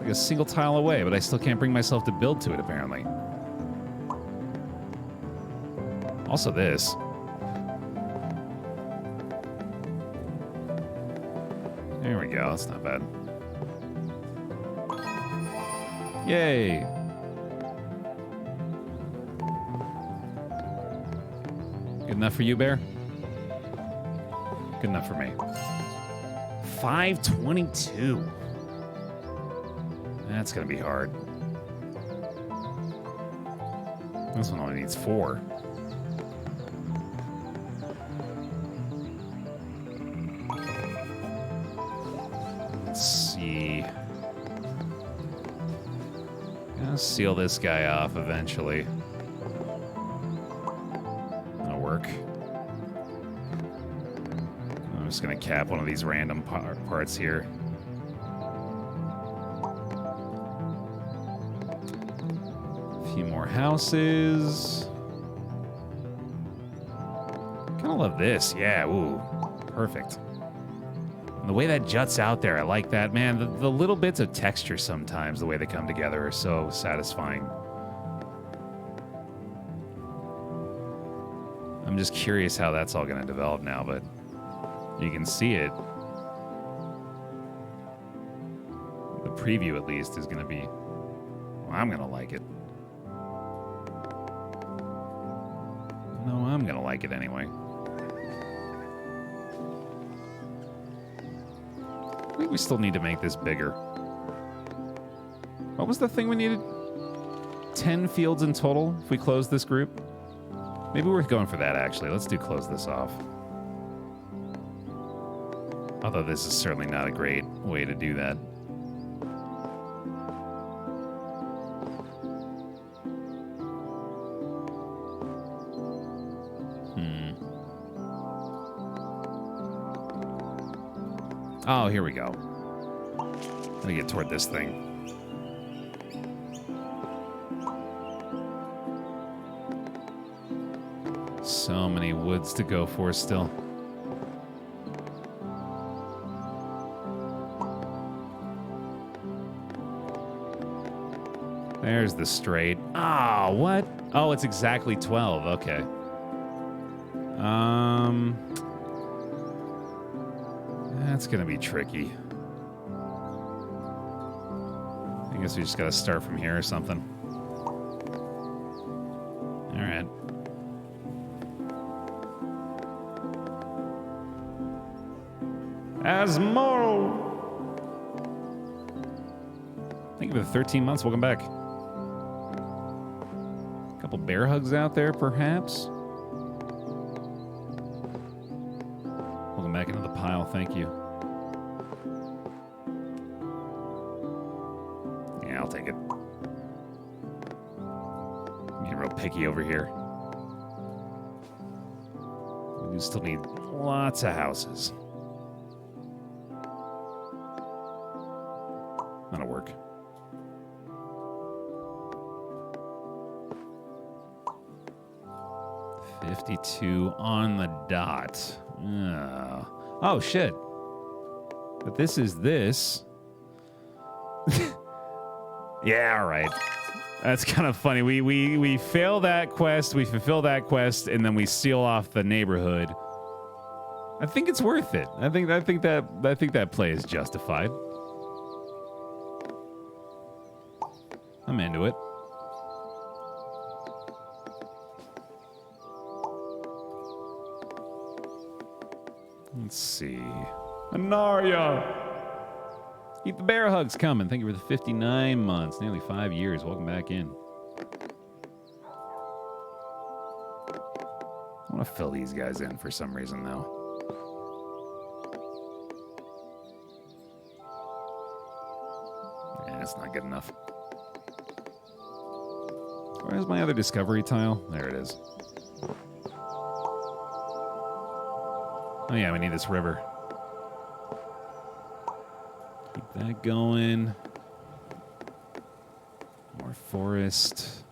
Like a single tile away, but I still can't bring myself to build to it, apparently. Also this. There we go. That's not bad. Yay. Good enough for you, Baer? Good enough for me. 522. That's going to be hard. This one only needs 4. Let's see. Gonna seal this guy off eventually. That'll work. I'm just gonna cap one of these random parts here. A few more houses. Kind of love this. Yeah, ooh, perfect. And the way that juts out there, I like that. Man, the little bits of texture sometimes, the way they come together, are so satisfying. I'm just curious how that's all going to develop now, but you can see it. The preview, at least, is going to be... Well, I'm going to like it. No, I'm going to like it anyway. I think we still need to make this bigger. What was the thing we needed? 10 fields in total if we close this group? Maybe we're going for that, actually. Let's close this off. Although this is certainly not a great way to do that. Oh, here we go. Let me get toward this thing. So many woods to go for still. There's the straight. Ah, what? Oh, it's exactly 12. Okay. That's gonna be tricky. I guess we just gotta start from here or something. All right. Asmo! Thank you for the 13 months. Welcome back. A couple bear hugs out there, perhaps. Welcome back into the pile. Thank you. Yeah, I'll take it. I'm getting real picky over here. We still need lots of houses. That'll work. $52 on the dot. Oh, shit. But this is this. Yeah, all right. That's kind of funny. We fail that quest, we fulfill that quest, and then we seal off the neighborhood. I think it's worth it. I think that play is justified. I'm into it. Let's see. Anaria! Keep the bear hugs coming. Thank you for the 59 months. Nearly 5 years. Welcome back in. I want to fill these guys in for some reason, though. Yeah, that's not good enough. Where's my other discovery tile? There it is. Oh yeah, we need this river. Keep that going. More forest.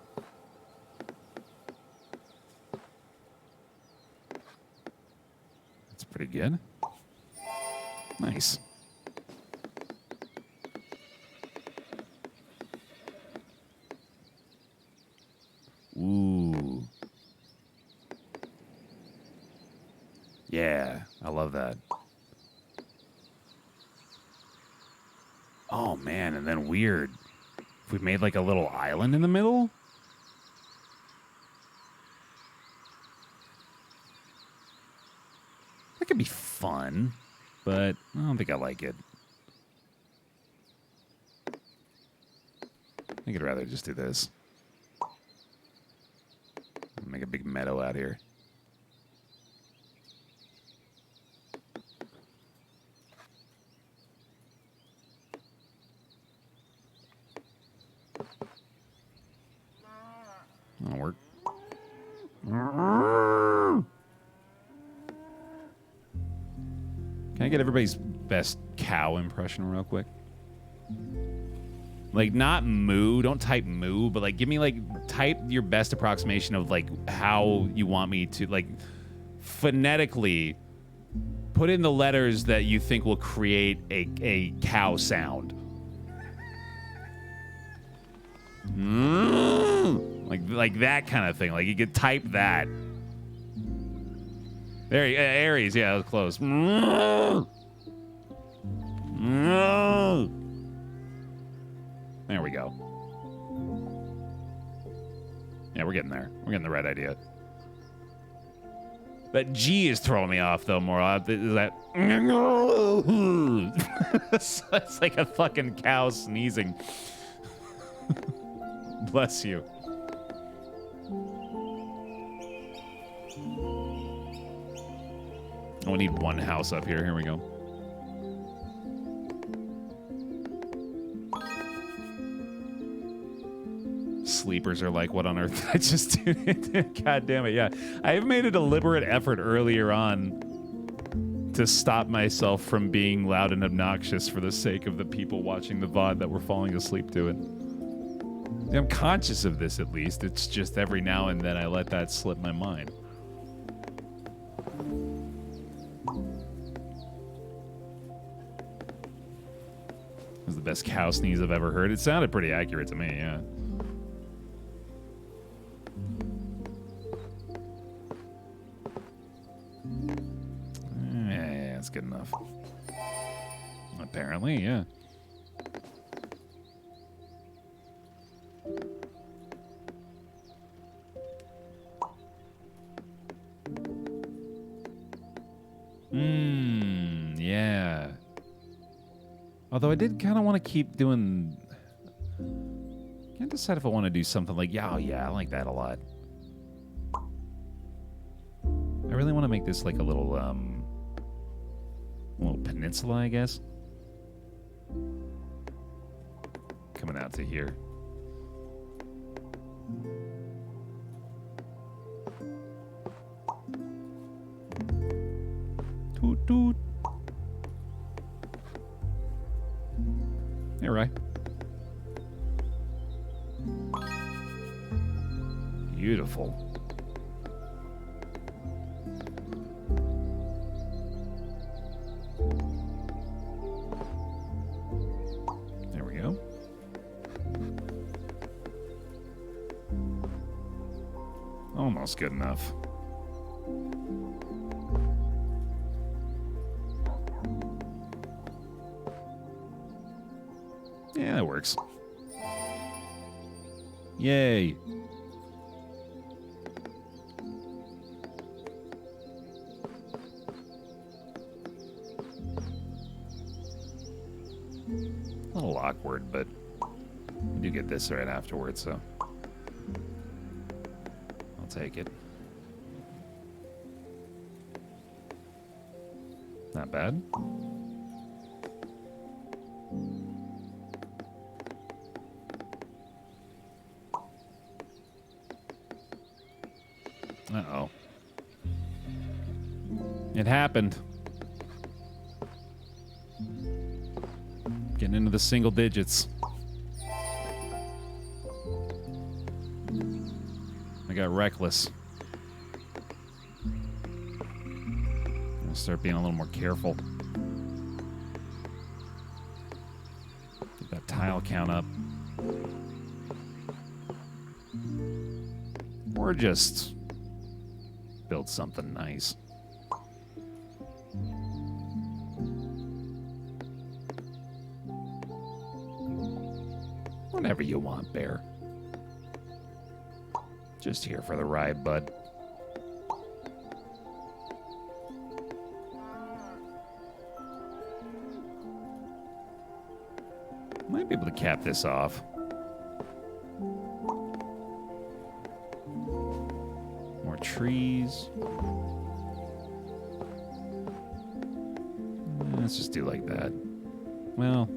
That's pretty good. Nice. Ooh. Yeah, I love that. Oh, man, and then weird. If we made like a little island in the middle? but I don't think I like it. I think I'd rather just do this. Make a big meadow out here. That'll work. Can I get everybody's best cow impression real quick? Like, not moo. Don't type moo, but, like, give me, like, type your best approximation of, like, how you want me to, like, phonetically put in the letters that you think will create a cow sound. Like that kind of thing. Like, you could type that. There, Aries. Yeah, that was close. There we go. Yeah, we're getting there. We're getting the right idea. That G is throwing me off, though, more. Is that... It's like a fucking cow sneezing. Bless you. Oh, we need one house up here. Here we go. Sleepers are like, what on earth did I just do? God damn it, yeah. I've made a deliberate effort earlier on to stop myself from being loud and obnoxious for the sake of the people watching the VOD that were falling asleep to it. I'm conscious of this, at least. It's just every now and then I let that slip my mind. It was the best cow sneeze I've ever heard. It sounded pretty accurate to me, yeah. Yeah, that's good enough. Apparently, yeah. Yeah. Although I did kind of want to keep doing... Can't decide if I want to do something like... Yeah, oh yeah, I like that a lot. I really want to make this like a little peninsula, I guess. Coming out to here. Toot toot. You're right. Beautiful. There we go. Almost good enough. Yeah, that works. Yay. A little awkward, but we do get this right afterwards, so I'll take it. Not bad. Uh-oh. It happened. Getting into the single digits. I got reckless. I'll start being a little more careful. Get that tile count up. Or just build something nice. Whatever you want, Baer. Just here for the ride, bud. Might be able to cap this off. More trees. Let's just do like that. Well.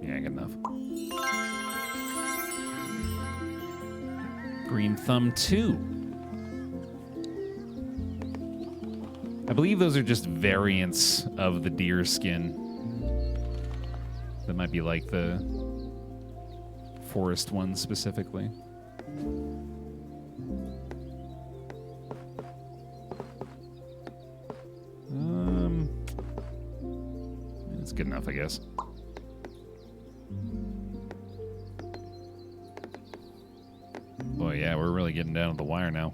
Yeah, good enough. Green Thumb 2. I believe those are just variants of the deer skin. That might be like the forest one specifically. That's good enough, I guess. Boy, yeah, we're really getting down to the wire now.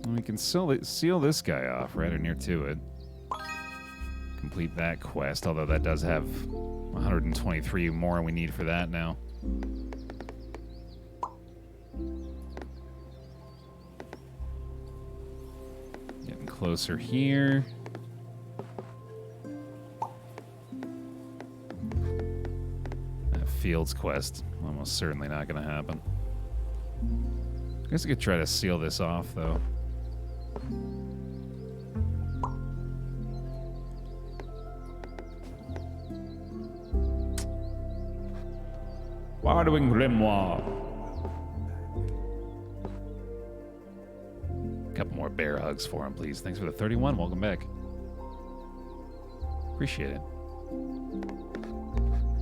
We can seal this guy off right or near to it. Complete that quest, although that does have 123 more we need for that now. Getting closer here. That Fields quest, almost certainly not going to happen. I guess I could try to seal this off, though. Bardwing Grimoire. Couple more bear hugs for him, please. Thanks for the 31. Welcome back. Appreciate it.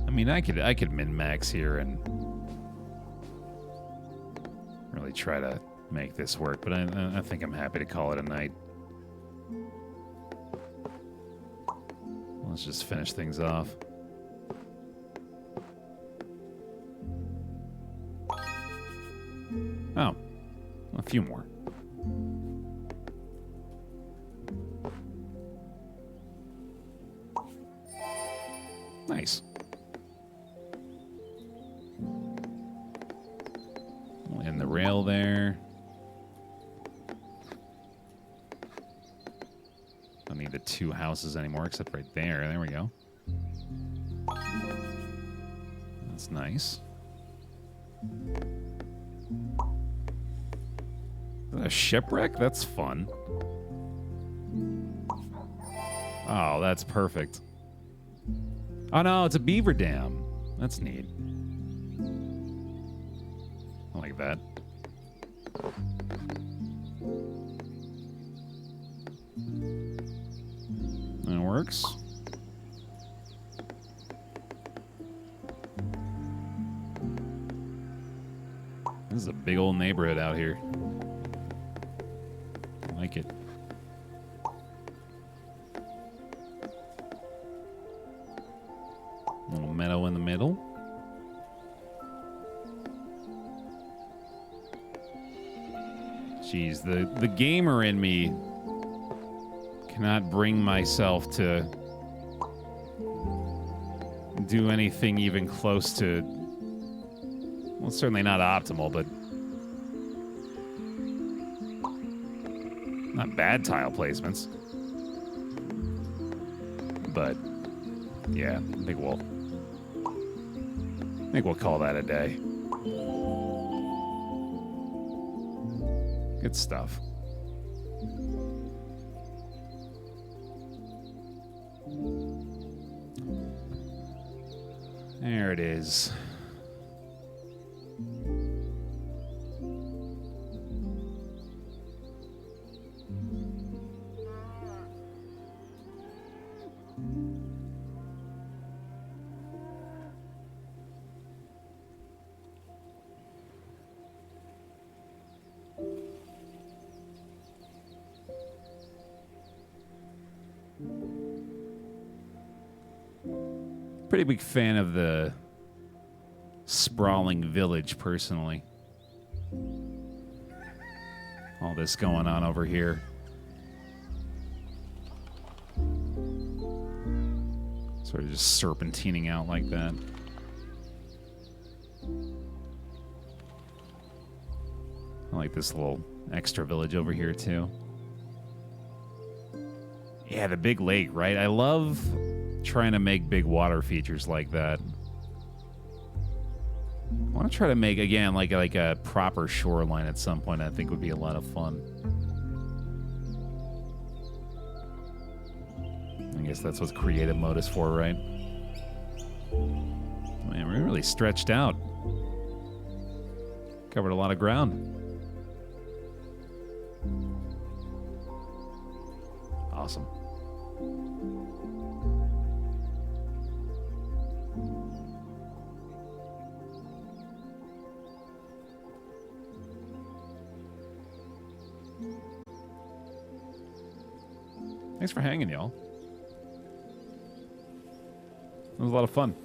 I mean, I could min-max here and really try to make this work, but I think I'm happy to call it a night. Let's just finish things off. Oh, a few more. Nice. We'll end the rail there. Don't need the two houses anymore, except right there. There we go. That's nice. A shipwreck? That's fun. Oh, that's perfect. Oh no, it's a beaver dam. That's neat. I like that. That works. This is a big old neighborhood out here. I like it. Little meadow in the middle. Jeez, the gamer in me cannot bring myself to do anything even close to, well, certainly not optimal, but not bad tile placements. But yeah, I think we'll call that a day. Good stuff. There it is. Pretty big fan of the sprawling village, personally. All this going on over here. Sort of just serpentining out like that. I like this little extra village over here, too. Yeah, the big lake, right? I love trying to make big water features like that. I want to try to make, again, like a proper shoreline at some point. I think would be a lot of fun. I guess that's what creative mode is for, right? Man, we're really stretched out. Covered a lot of ground. Awesome. Thanks for hanging, y'all. It was a lot of fun.